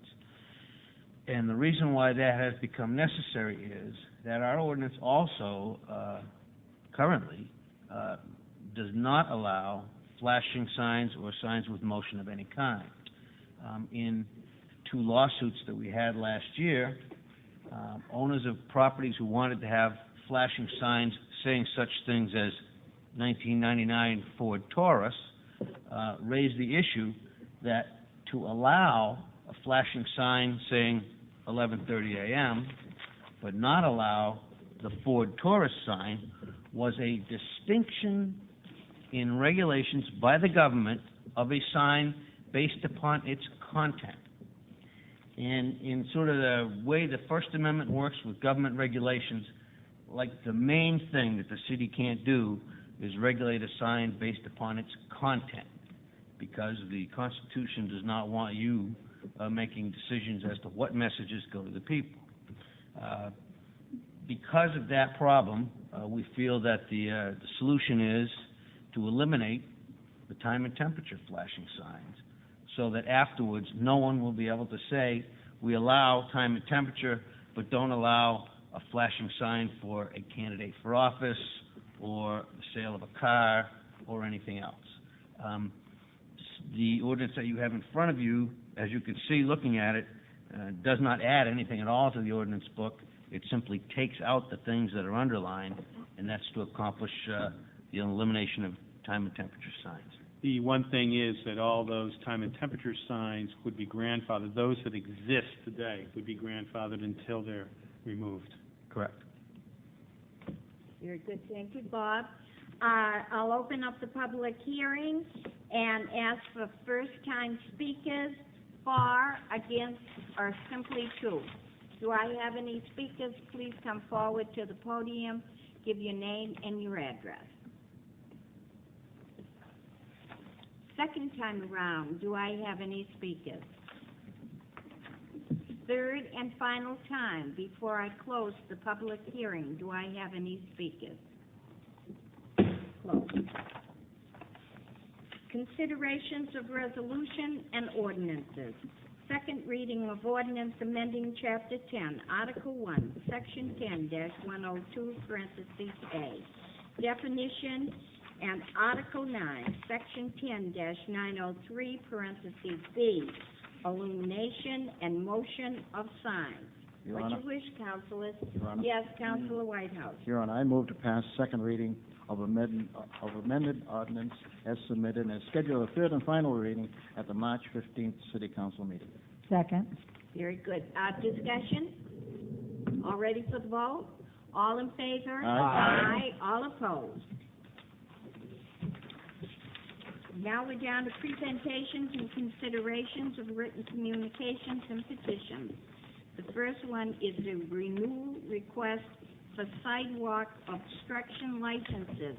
P: And the reason why that has become necessary is that our ordinance also currently does not allow flashing signs or signs with motion of any kind. In two lawsuits that we had last year, owners of properties who wanted to have flashing signs saying such things as 1999 Ford Taurus raised the issue that to allow a flashing sign saying 11:30 a.m., but not allow the Ford Taurus sign was a distinction in regulations by the government of a sign based upon its content. And in sort of the way the First Amendment works with government regulations, like the main thing that the city can't do is regulate a sign based upon its content, because the Constitution does not want you making decisions as to what messages go to the people. Because of that problem, we feel that the solution is to eliminate the time and temperature flashing signs, so that afterwards no one will be able to say, we allow time and temperature, but don't allow a flashing sign for a candidate for office or the sale of a car or anything else. The ordinance that you have in front of you, as you can see looking at it, does not add anything at all to the ordinance book. It simply takes out the things that are underlined, and that's to accomplish the elimination of time and temperature signs.
K: The one thing is that all those time and temperature signs would be grandfathered. Those that exist today would be grandfathered until they're removed.
P: Correct.
A: Very good, thank you, Bob. I'll open up the public hearing and ask for first-time speakers, for, against, or simply to. Do I have any speakers? Please come forward to the podium, give your name and your address. Second time around, do I have any speakers? Third and final time, before I close the public hearing, do I have any speakers? Close. Considerations of resolution and ordinances. Second reading of ordinance amending Chapter 10, Article 1, Section 10-102, parentheses A, definition, and Article 9, Section 10-903, parentheses B, illumination and motion of signs.
L: Your
A: What
L: Honor.
A: you wish, Councilors?
L: Your Honor.
A: Yes, Councilor Whitehouse.
L: Your Honor, I move to pass second reading of amended ordinance as submitted and schedule a third and final reading at the March 15th City Council meeting.
D: Second.
A: Very good. Discussion? All ready for the vote? All in favor?
L: Aye.
A: Aye. All opposed? Now we're down to presentations and considerations of written communications and petitions. The first one is the renewal request for sidewalk obstruction licenses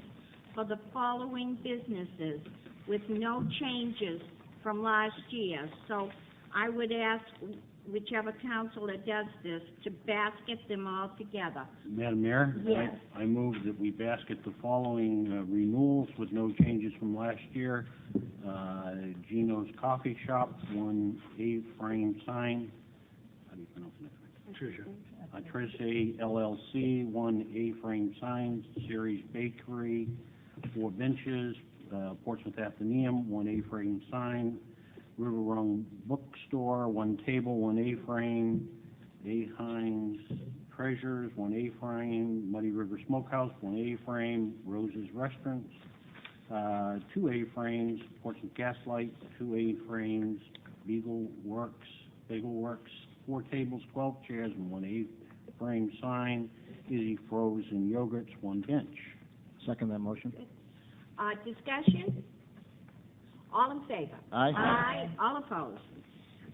A: for the following businesses with no changes from last year. So I would ask whichever councilor does this to basket them all together.
C: Madam Mayor?
A: Yes.
C: I move that we basket the following renewals with no changes from last year. Gino's Coffee Shop, 1 A-frame sign. How do you pronounce that? Trece LLC, 1 A-frame sign. Series Bakery, 4 benches. Portsmouth Athenaeum, 1 A-frame sign. River Run Bookstore, 1 table, 1 A-frame. A. Hines Treasures, 1 A-frame. Muddy River Smokehouse, 1 A-frame. Rose's Restaurants, 2 A-frames. Portsmouth Gaslight, 2 A-frames. Bagel Works, 4 tables, 12 chairs, and 1 A-frame sign. Izzy Frozen Yogurts, 1 bench.
L: Second that motion.
A: Discussion? All in favor?
L: Aye.
A: Aye. All opposed?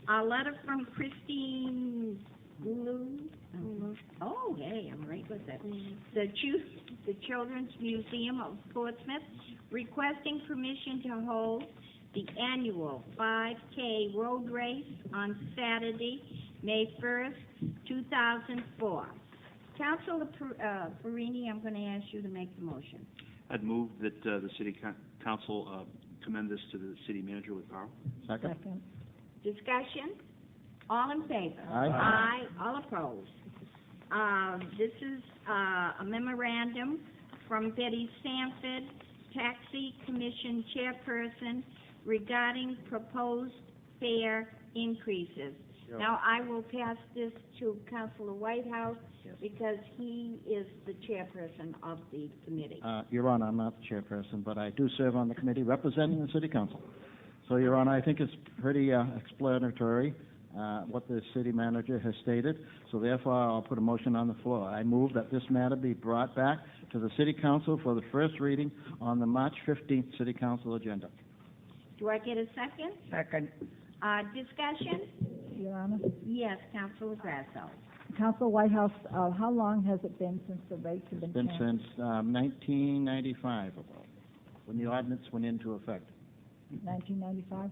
A: A letter from Christine Blue. Oh, hey, I'm right with it. The Children's Museum of Portsmouth requesting permission to hold the annual 5K road race on Saturday, May 1st, 2004. Councilor Perini, I'm going to ask you to make the motion.
G: I'd move that the City Council commend this to the City Manager with power.
L: Second.
A: Discussion? All in favor?
L: Aye.
A: Aye. All opposed? This is a memorandum from Betty Sanford, Taxi Commission Chairperson, regarding proposed fare increases. Now, I will pass this to Councilor Whitehouse because he is the chairperson of the committee.
L: Your Honor, I'm not the chairperson, but I do serve on the committee representing the city council. So, Your Honor, I think it's pretty explanatory what the city manager has stated. So therefore, I'll put a motion on the floor. I move that this matter be brought back to the city council for the first reading on the March 15th city council agenda.
A: Do I get a second?
O: Second.
A: Discussion?
D: Your Honor.
A: Yes, Councilor Grasso.
D: Council Whitehouse, how long has it been since the rates have been
L: It's been
D: changed?
L: since 1995, about, when the ordinance went into effect.
D: 1995?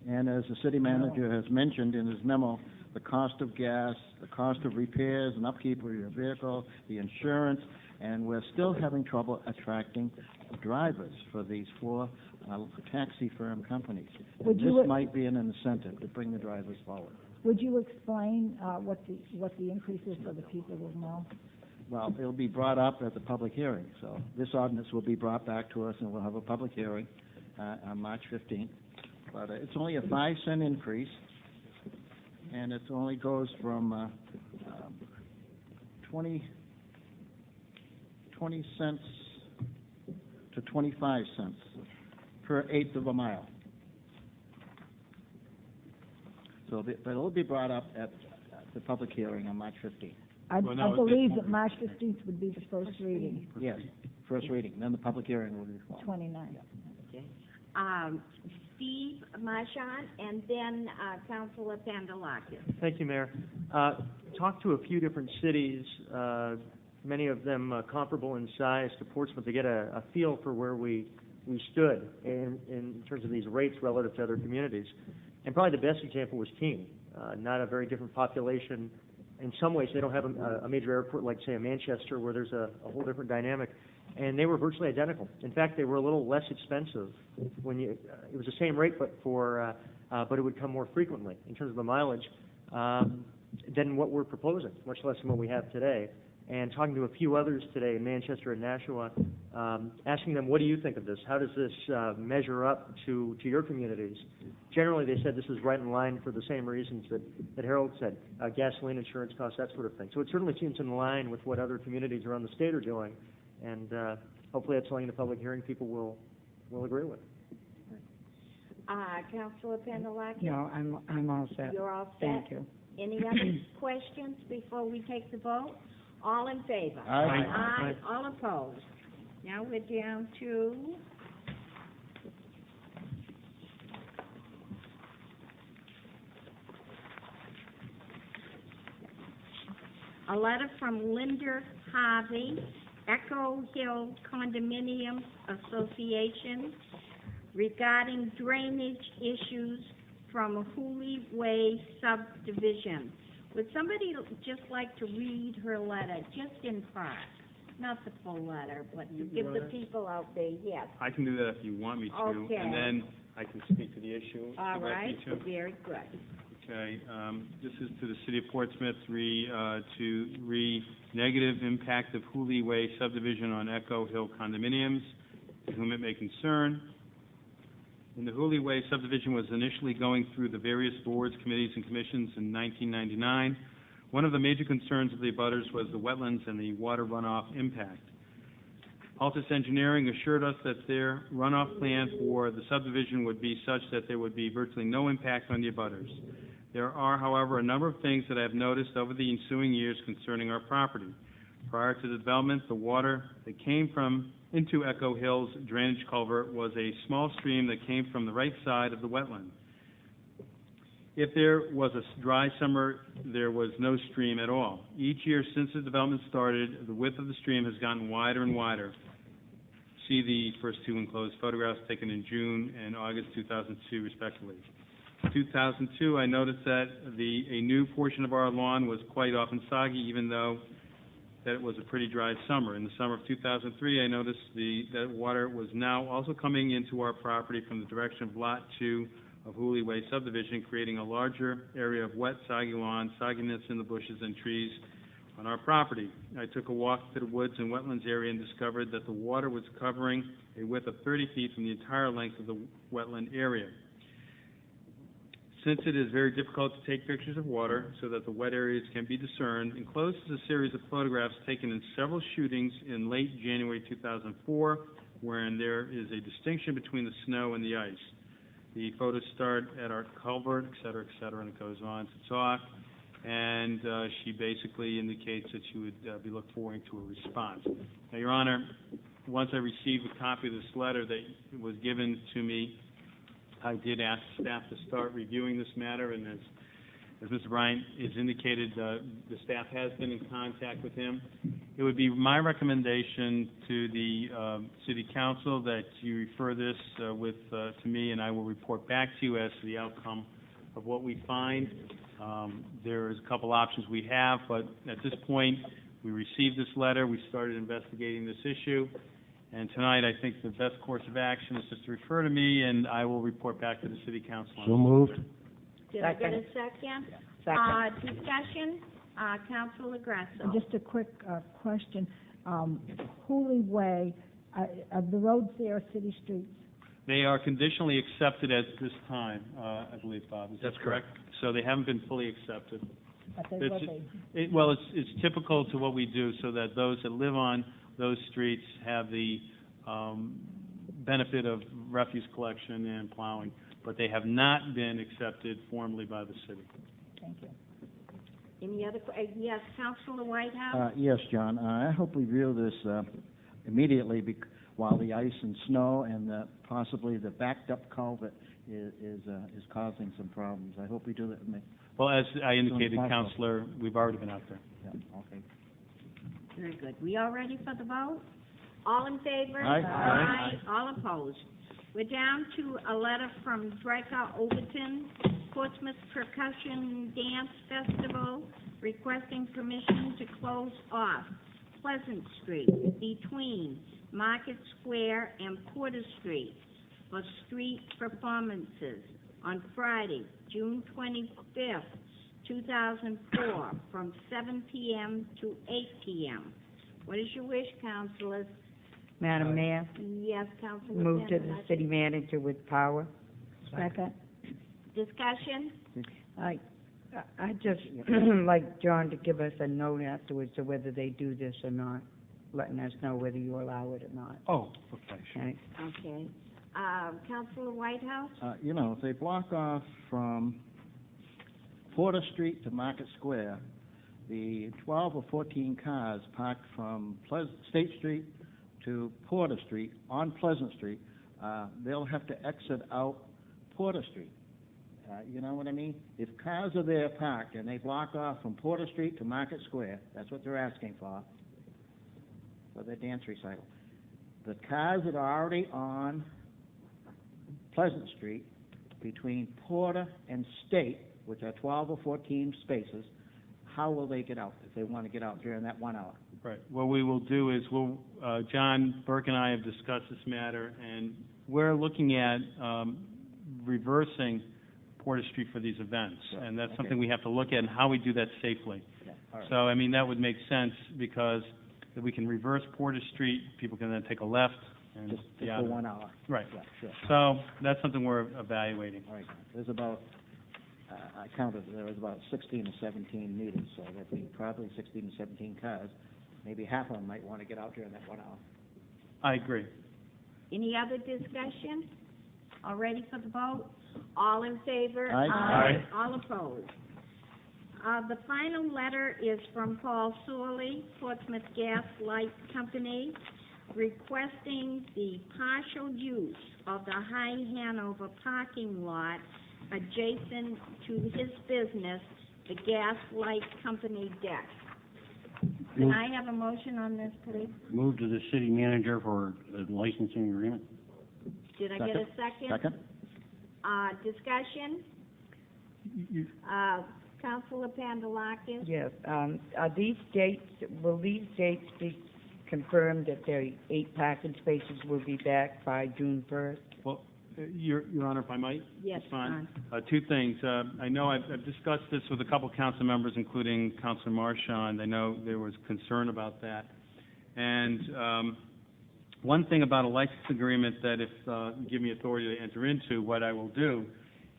L: And as the city manager has mentioned in his memo, the cost of gas, the cost of repairs and upkeep of your vehicle, the insurance, and we're still having trouble attracting drivers for these four taxi firm companies.
D: Would
L: This
D: you-
L: might be an incentive to bring the drivers forward.
D: Would you explain what the increase is so the people will know?
L: Well, it'll be brought up at the public hearing, so this ordinance will be brought back to us, and we'll have a public hearing on March 15th. But it's only a 5-cent increase, and it only goes from 20 cents to 25 cents per eighth of a mile. So, but it'll be brought up at the public hearing on March 15th.
D: I believe that March 15th would be the first reading.
L: Yes, first reading, then the public hearing will be followed.
D: 29.
A: Okay. Steve Marchand, and then Councilor Pandalakis.
N: Thank you, Mayor. Talked to a few different cities, many of them comparable in size to Portsmouth, to get a feel for where we stood in terms of these rates relative to other communities. And probably the best example was Keene, not a very different population. In some ways, they don't have a major airport like, say, a Manchester, where there's a whole different dynamic. And they were virtually identical. In fact, they were a little less expensive when it was the same rate, but it would come more frequently in terms of the mileage than what we're proposing, much less than what we have today. And talking to a few others today in Manchester and Nashua, asking them, what do you think of this? How does this measure up to your communities? Generally, they said this is right in line for the same reasons that Harold said, gasoline, insurance costs, that sort of thing. So it certainly seems in line with what other communities around the state are doing. And hopefully that's something in the public hearing people will agree with.
A: Councilor Pandalakis?
O: No, I'm all set.
A: You're all set?
O: Thank you.
A: Any other questions before we take the vote? All in favor?
L: Aye.
A: Aye. All opposed? Now we're down to a letter from Linda Harvey, Echo Hill Condominium Association, regarding drainage issues from Hooley Way subdivision. Would somebody just like to read her letter, just in part? Not the full letter, but to give the people out there, yes.
K: I can do that if you want me to.
A: Okay.
K: And then I can speak to the issue.
A: All right,
K: directly, too.
A: very good.
K: Okay, this is to the City of Portsmouth, negative impact of Hooley Way subdivision on Echo Hill condominiums, to whom it may concern. When the Hooley Way subdivision was initially going through the various boards, committees, and commissions in 1999, one of the major concerns of the abutters was the wetlands and the water runoff impact. Altus Engineering assured us that their runoff plan for the subdivision would be such that there would be virtually no impact on the abutters. There are, however, a number of things that I have noticed over the ensuing years concerning our property. Prior to the development, the water that came into Echo Hill's drainage culvert was a small stream that came from the right side of the wetland. If there was a dry summer, there was no stream at all. Each year since the development started, the width of the stream has gotten wider and wider. See the first two enclosed photographs taken in June and August 2002, respectively. 2002, I noticed that a new portion of our lawn was quite often soggy, even though that it was a pretty dry summer. In the summer of 2003, I noticed that water was now also coming into our property from the direction of Lot 2 of Hooley Way subdivision, creating a larger area of wet, soggy lawn, sogginess in the bushes and trees on our property. I took a walk to the woods and wetlands area and discovered that the water was covering a width of 30 feet from the entire length of the wetland area. since it is very difficult to take pictures of water so that the wet areas can be discerned, enclosed is a series of photographs taken in several shootings in late January 2004, wherein there is a distinction between the snow and the ice. The photos start at our culvert, et cetera, and it goes on to talk. And she basically indicates that she would be looking forward to a response. Now, Your Honor, once I received a copy of this letter that was given to me, I did ask staff to start reviewing this matter, and as Mr. Bryant has indicated, the staff has been in contact with him. It would be my recommendation to the City Council that you refer this to me, and I will report back to you as to the outcome of what we find. There's a couple options we have, but at this point, we received this letter, we started investigating this issue, and tonight I think the best course of action is just to refer to me, and I will report back to the City Council.
C: So moved.
A: Did I get a second?
O: Second.
A: Discussion, Councilor Grasso.
D: Just a quick question. Hooley Way, are the roads there city streets?
K: They are conditionally accepted at this time, I believe, Bob. Is that correct? So they haven't been fully accepted.
D: But they will be.
K: Well, it's typical to what we do so that those that live on those streets have the benefit of refuse collection and plowing, but they have not been accepted formally by the city.
D: Thank you.
A: Any other, yes, Councilor Whitehouse?
L: Yes, John, I hope we review this immediately while the ice and snow and possibly the backed up culvert is causing some problems. I hope we do that.
K: Well, as I indicated, Councilor, we've already been out there.
L: Yeah, okay.
A: Very good. We all ready for the vote? All in favor?
L: Aye.
A: Aye. All opposed. We're down to a letter from Draker Overton, Portsmouth Percussion Dance Festival, requesting permission to close off Pleasant Street between Market Square and Porter Street for street performances on Friday, June 25th, 2004, from 7 p.m. to 8 p.m. What is your wish, councilors?
O: Madam Mayor,
A: Yes, Councilor
O: move to the
A: Pendergast.
O: city manager with power.
D: Second.
A: Discussion?
O: I just like John to give us a note afterwards of whether they do this or not, letting us know whether you allow it or not.
K: Oh, okay, sure.
O: Okay?
A: Okay. Councilor Whitehouse?
L: If they block off from Porter Street to Market Square, the 12 or 14 cars parked from State Street to Porter Street on Pleasant Street, they'll have to exit out Porter Street. You know what I mean? If cars are there parked and they block off from Porter Street to Market Square, that's what they're asking for their dance recital. The cars that are already on Pleasant Street between Porter and State, which are 12 or 14 spaces, how will they get out if they want to get out during that 1 hour?
K: Right. What we will do is John Burke and I have discussed this matter, and we're looking at reversing Porter Street for these events, and that's something we have to look at and how we do that safely.
L: Yeah. All right.
K: So, I mean, that would make sense because if we can reverse Porter Street, people can then take a left and
L: Just
K: be
L: for
K: out of
L: 1
K: it.
L: hour.
K: Right.
L: Yeah, sure.
K: So that's something we're evaluating.
L: All right. There's about, I counted, there was about 16 or 17 meters, so there'd be probably 16 or 17 cars. Maybe half of them might want to get out during that 1 hour.
K: I agree.
A: Any other discussion? All ready for the vote? All in favor?
L: Aye.
K: Aye.
A: All opposed. The final letter is from Paul Sorley, Portsmouth Gas Light Company, requesting the partial use of the High Hanover parking lot adjacent to his business, the Gas Light Company deck. Can I have a motion on this, please?
C: Move to the city manager for the licensing agreement.
A: Did I get a second?
L: Second?
A: Discussion? Councilor Pandelakis?
O: Yes, are these dates, will these dates be confirmed that the 8 parking spaces will be back by June 1st?
K: Well, Your Honor, if I might
A: Yes,
K: respond. Two things. I know I've discussed this with a couple council members, including Councilor Marchand. I know there was concern about that. And one thing about a license agreement that if you give me authority to enter into, what I will do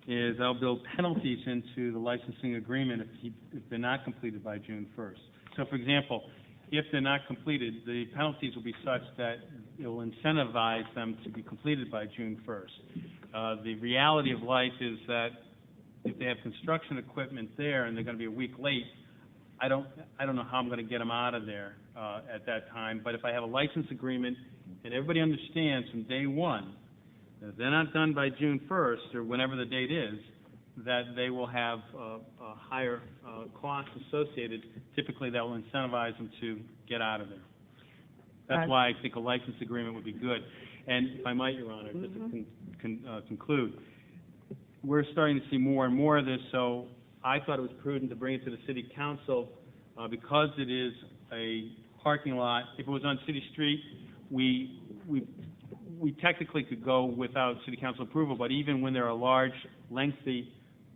K: is I'll build penalties into the licensing agreement if they're not completed by June 1st. So, for example, if they're not completed, the penalties will be such that it will incentivize them to be completed by June 1st. The reality of life is that if they have construction equipment there and they're going to be a week late, I don't know how I'm going to get them out of there at that time. But if I have a license agreement and everybody understands from day one that if they're not done by June 1st or whenever the date is, that they will have a higher cost associated, typically that will incentivize them to get out of there. That's why I think a license agreement would be good. And if I might, Your Honor, just to conclude, we're starting to see more and more of this, so I thought it was prudent to bring it to the City Council because it is a parking lot. If it was on City Street, we technically could go without City Council approval, but even when there are large, lengthy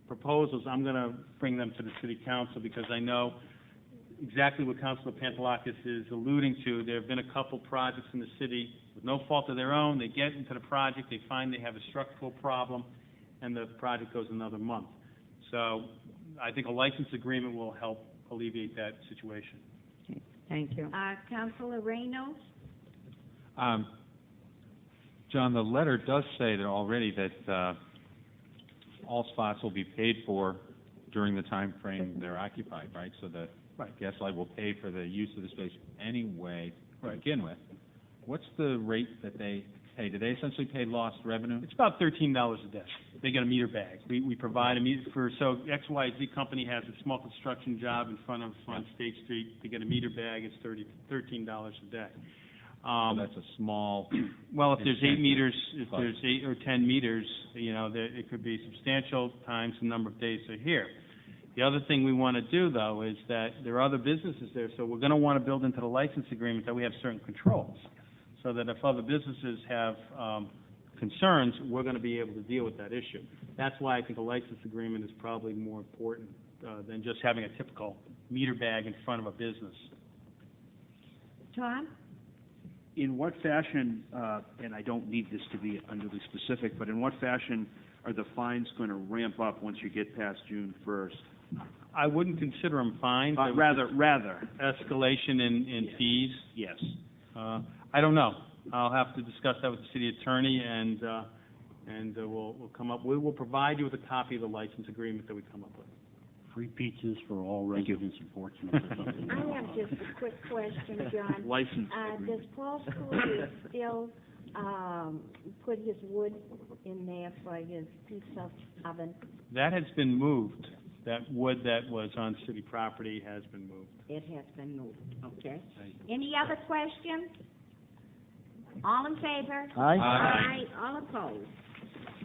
K: proposals, I'm going to bring them to the City Council because I know exactly what Councilor Pantelakis is alluding to. There have been a couple projects in the city with no fault of their own. They get into the project, they find they have a structural problem, and the project goes another month. So I think a license agreement will help alleviate that situation.
O: Okay. Thank you.
A: Councilor Reynolds?
M: John, the letter does say that already that all spots will be paid for during the time frame they're occupied, right? So the Gaslight will pay for the use of the space anyway to begin with. What's the rate that they pay? Do they essentially pay lost revenue?
K: It's about $13 a day. They get a meter bag. We provide a meter so XYZ company has a small construction job in front of on State Street. They get a meter bag. It's $13 a day.
M: So that's a small.
K: Well, if there's 8 meters, if there's 8 or 10 meters, it could be substantial times the number of days they're here. The other thing we want to do, though, is that there are other businesses there, so we're going to want to build into the license agreement that we have certain controls, so that if other businesses have concerns, we're going to be able to deal with that issue. That's why I think a license agreement is probably more important than just having a typical meter bag in front of a business.
A: Tom?
G: In what fashion, and I don't need this to be unduly specific, but in what fashion are the fines going to ramp up once you get past June 1st?
K: I wouldn't consider them fines.
G: Rather.
K: Escalation in fees?
G: Yes.
K: I don't know. I'll have to discuss that with the city attorney, and we'll come up. We will provide you with a copy of the license agreement that we come up with.
C: Free pizzas for all residents in Portsmouth or something.
A: I have just a quick question, John.
G: License
A: Does Paul Schooley still put his wood in there for his pizza oven?
K: That has been moved. That wood that was on city property has been moved.
A: It has been moved, okay. Any other questions? All in favor?
L: Aye.
A: Aye. All opposed?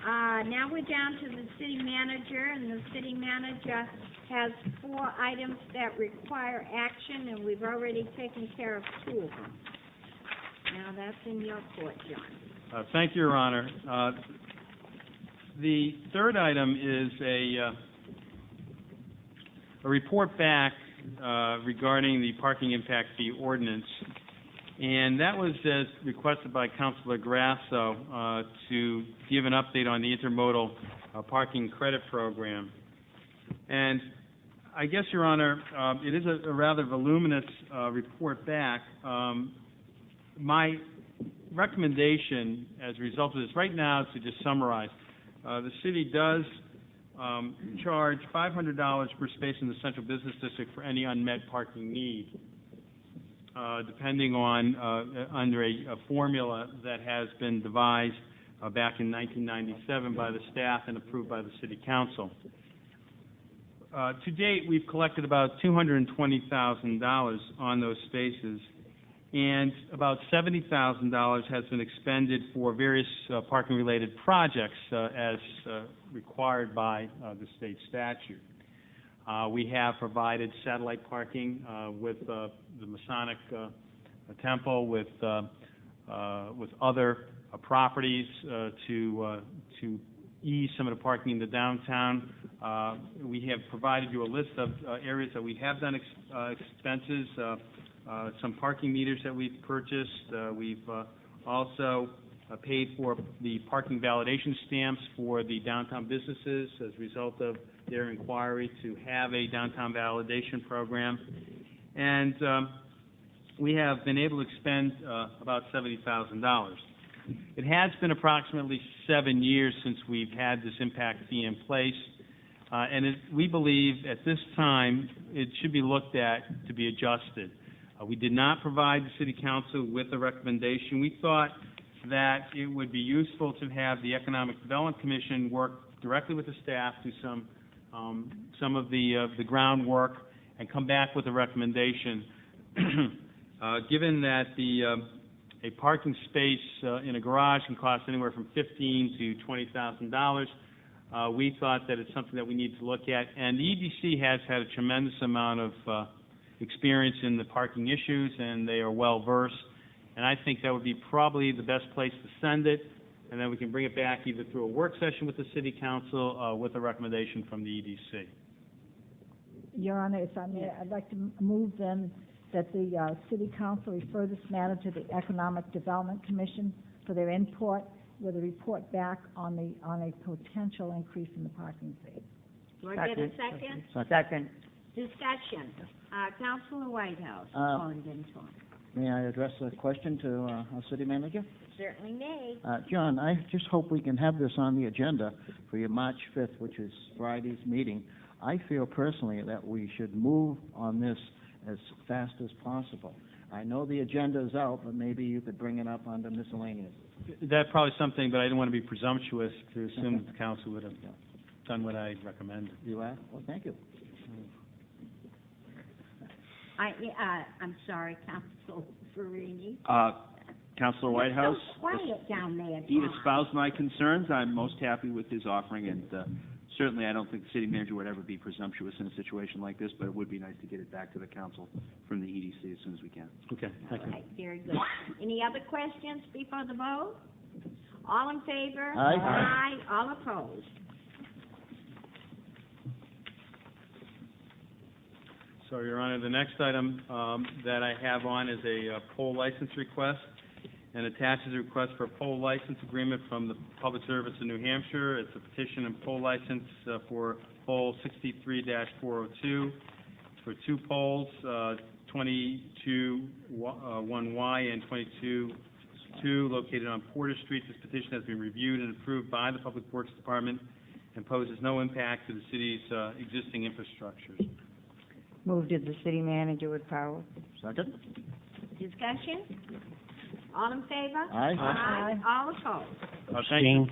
A: Now we're down to the city manager, and the city manager has 4 items that require action, and we've already taken care of 2 of them. Now that's in your court, John.
K: Thank you, Your Honor. The third item is a report back regarding the parking impact fee ordinance. And that was as requested by Councilor Grasso to give an update on the intermodal parking credit program. And I guess, Your Honor, it is a rather voluminous report back. My recommendation as a result of this right now, to just summarize, the city does charge $500 per space in the central business district for any unmet parking need, depending on under a formula that has been devised back in 1997 by the staff and approved by the City Council. To date, we've collected about $220,000 on those spaces, and about $70,000 has been expended for various parking-related projects as required by the state statute. We have provided satellite parking with the Masonic Temple, with other properties to ease some of the parking in the downtown. We have provided you a list of areas that we have done expenses, some parking meters that we've purchased. We've also paid for the parking validation stamps for the downtown businesses as a result of their inquiry to have a downtown validation program. And we have been able to expend about $70,000. It has been approximately 7 years since we've had this impact fee in place, and we believe at this time it should be looked at to be adjusted. We did not provide the City Council with a recommendation. We thought that it would be useful to have the Economic Development Commission work directly with the staff, do some of the groundwork, and come back with a recommendation. Given that a parking space in a garage can cost anywhere from $15,000 to $20,000, we thought that it's something that we need to look at. And the EDC has had a tremendous amount of experience in the parking issues, and they are well versed. And I think that would be probably the best place to send it, and then we can bring it back either through a work session with the City Council with a recommendation from the EDC.
D: Your Honor, if I may, I'd like to move then that the City Council refer this matter to the Economic Development Commission for their input with a report back on a potential increase in the parking fee.
A: Do I get a second?
O: Second.
A: Discussion. Councilor Whitehouse. Then talk.
L: May I address a question to our city manager?
A: Certainly may.
L: John, I just hope we can have this on the agenda for your March 5th, which is Friday's meeting. I feel personally that we should move on this as fast as possible. I know the agenda is out, but maybe you could bring it up under miscellaneous.
K: That's probably something, but I didn't want to be presumptuous to assume that the council would have done what I recommended.
L: You are? Well, thank you.
A: I'm sorry, Councilor Farini.
G: Councilor Whitehouse,
A: Quiet down there,
G: he
A: Tom.
G: espoused my concerns. I'm most happy with his offering, and certainly I don't think the city manager would ever be presumptuous in a situation like this, but it would be nice to get it back to the council from the EDC as soon as we can.
K: Okay, thank you.
A: All right, very good. Any other questions before the vote? All in favor?
L: Aye.
A: Aye. All opposed?
K: So, Your Honor, the next item that I have on is a poll license request, and attaches a request for a poll license agreement from the Public Service of New Hampshire. It's a petition and poll license for poll 63-402 for two polls, 22-1Y and 22-2, located on Porter Street. This petition has been reviewed and approved by the Public Works Department and poses no impact to the city's existing infrastructures.
O: Moved to the city manager with power.
L: Second?
A: Discussion? All in favor?
L: Aye.
A: Aye. All opposed?
C: Abstain.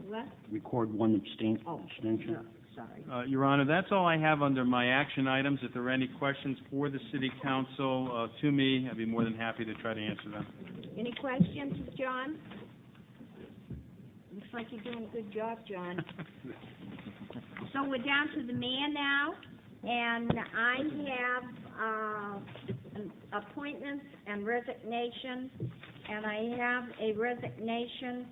A: What?
C: Record one abstention.
A: No, sorry.
K: Your Honor, that's all I have under my action items. If there are any questions for the City Council to me, I'd be more than happy to try to answer them.
A: Any questions, John? Looks like you're doing a good job, John. So we're down to the mayor now, and I have appointments and resignations, and I have a resignation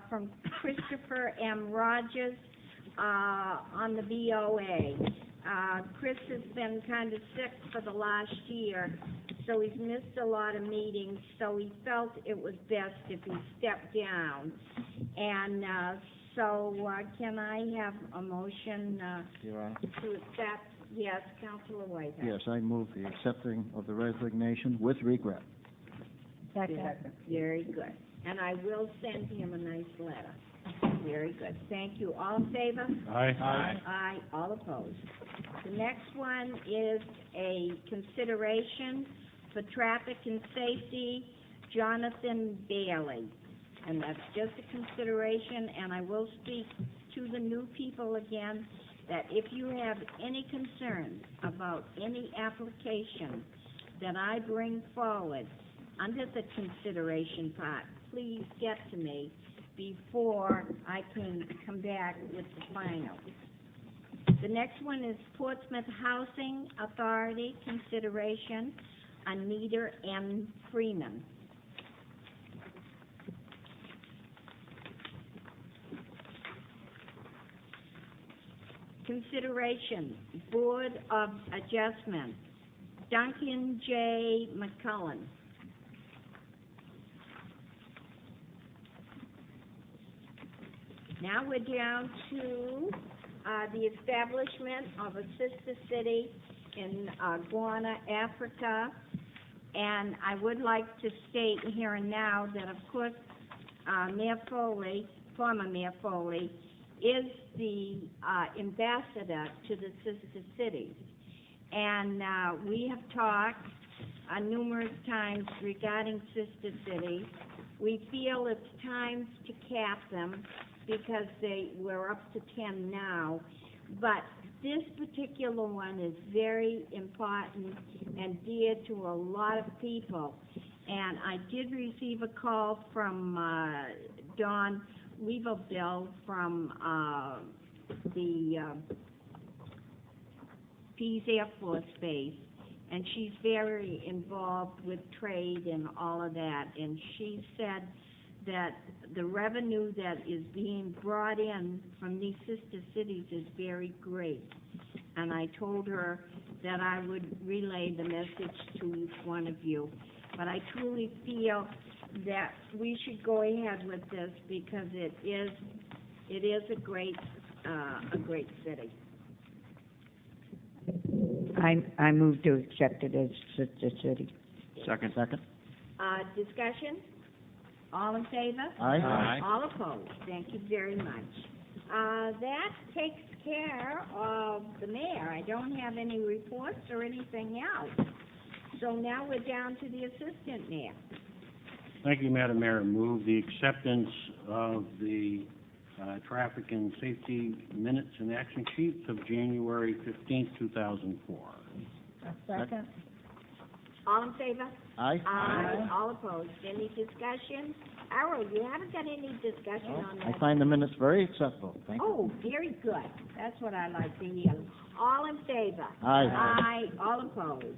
A: from Christopher M. Rogers on the BOA. Chris has been kind of sick for the last year, so he's missed a lot of meetings, so he felt it was best if he stepped down. And so can I have a motion
L: Your Honor.
A: to accept? Yes, Councilor Whitehouse.
L: Yes, I move the accepting of the resignation with regret.
D: Second.
A: Very good. And I will send him a nice letter. Very good. Thank you. All in favor?
C: Aye.
A: Aye. All opposed. The next one is a consideration for traffic and safety, Jonathan Bailey. And that's just a consideration, and I will speak to the new people again, that if you have any concerns about any application that I bring forward under the consideration part, please get to me before I can come back with the final. The next one is Portsmouth Housing Authority consideration, Anita M. Freeman. Consideration, Board of Adjustment, Duncan J. McCullen. Now we're down to the establishment of a sister city in Ghana, Africa. And I would like to state here and now that, of course, Mayor Foley, former Mayor Foley, is the ambassador to the sister cities. And we have talked numerous times regarding sister cities. We feel it's time to cap them because we're up to 10 now. But this particular one is very important and dear to a lot of people. And I did receive a call from Dawn Weaverville from the Pease Air Force Base, and she's very involved with trade and all of that. And she said that the revenue that is being brought in from these sister cities is very great. And I told her that I would relay the message to each one of you. But I truly feel that we should go ahead with this because it is a great city.
O: I move to accept it as sister city.
L: Second.
A: Discussion? All in favor?
L: Aye.
A: All opposed? Thank you very much. That takes care of the mayor. I don't have any reports or anything else. So now we're down to the assistant mayor.
C: Thank you, Madam Mayor. Move the acceptance of the traffic and safety minutes and action sheets of January 15th, 2004.
D: Second.
A: All in favor?
L: Aye.
A: All opposed? Any discussion? Arrow, you haven't got any discussion on that?
L: I find the minutes very acceptable. Thank you.
A: Oh, very good. That's what I like to hear. All in favor?
L: Aye.
A: All opposed?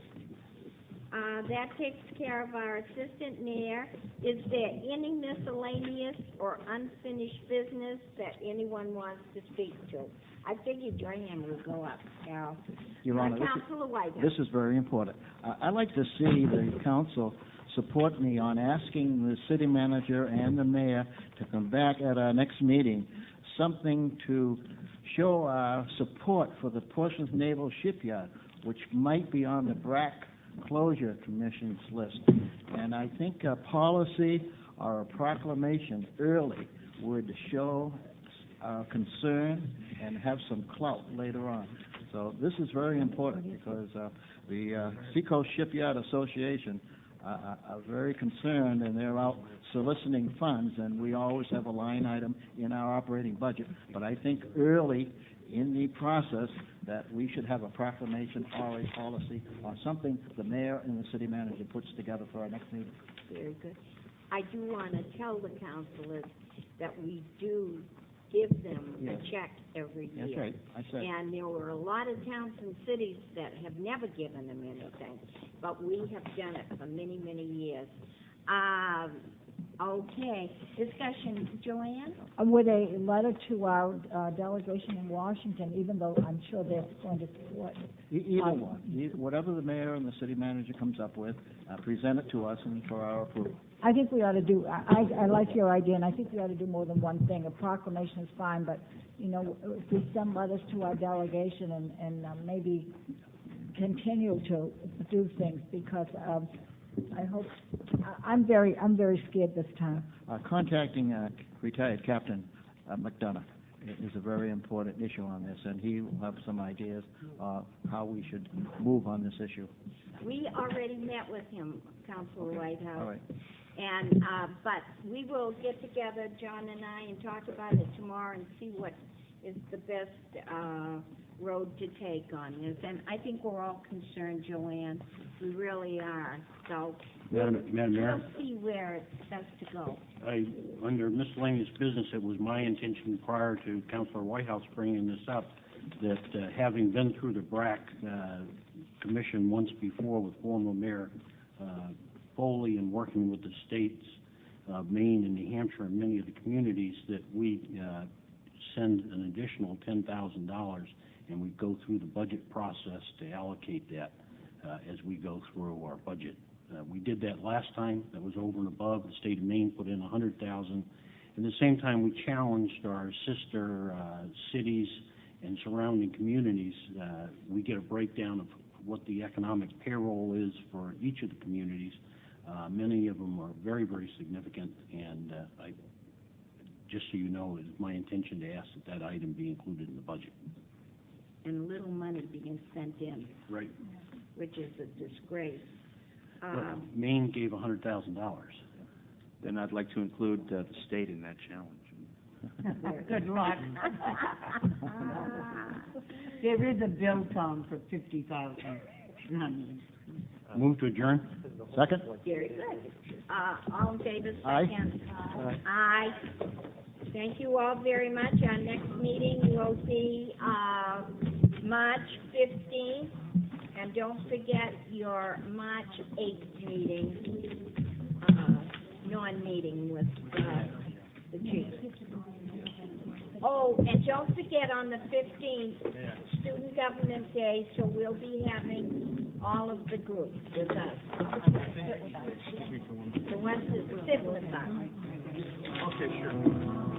A: That takes care of our assistant mayor. Is there any miscellaneous or unfinished business that anyone wants to speak to? I figured Joanne would go up, Carol.
L: Your Honor,
A: Councilor Whitehouse.
L: this is very important. I'd like to see the council support me on asking the city manager and the mayor to come back at our next meeting, something to show our support for the Portsmouth Naval Shipyard, which might be on the BRAC Closure Commission's list. And I think a policy or a proclamation early would show our concern and have some clout later on. So this is very important because the Seacoast Shipyard Association are very concerned, and they're out soliciting funds, and we always have a line item in our operating budget. But I think early in the process that we should have a proclamation or a policy or something the mayor and the city manager puts together for our next meeting.
A: Very good. I do want to tell the councilors that we do give them
L: Yes.
A: a check every year.
L: That's right. I said.
A: And there were a lot of towns and cities that have never given them anything, but we have done it for many, many years. Okay, discussion, Joanne?
D: With a letter to our delegation in Washington, even though I'm sure they're going to support.
L: Either one. Whatever the mayor and the city manager comes up with, present it to us and for our approval.
D: I think we ought to do, I like your idea, and I think we ought to do more than one thing. A proclamation is fine, but, you know, if we send letters to our delegation and maybe continue to do things, because I hope, I'm very scared this time.
L: Contacting retired Captain McDonough is a very important issue on this, and he will have some ideas how we should move on this issue.
A: We already met with him, Councilor Whitehouse.
L: All right.
A: And, but we will get together, John and I, and talk about it tomorrow and see what is the best road to take on this. And I think we're all concerned, Joanne. We really are. So
C: Madam Mayor?
A: we'll see where it's best to go.
C: Under miscellaneous business, it was my intention prior to Councilor Whitehouse bringing this up that having been through the BRAC Commission once before with former Mayor Foley and working with the states of Maine and New Hampshire and many of the communities, that we send an additional $10,000 and we go through the budget process to allocate that as we go through our budget. We did that last time. That was over and above. The state of Maine put in $100,000, At the same time, we challenged our sister cities and surrounding communities. We get a breakdown of what the economic payroll is for each of the communities. Many of them are very, very significant, and just so you know, it is my intention to ask that item be included in the budget.
A: And little money being sent in,
C: Right.
A: which is a disgrace.
C: Maine gave $100,000.
G: Then I'd like to include the state in that challenge.
O: Good luck. There is a bill, Tom, for $50,000.
C: Move to adjourn.
L: Second?
A: Very good. All in favor,
L: Aye.
A: second? Aye. Thank you all very much. Our next meeting will be March 15th, and don't forget your March 8th meeting, non-meeting with the chief. Oh, and don't forget on the 15th, Student Government Day, so we'll be having all of the groups with us. The ones that sit with us.
K: Okay, sure.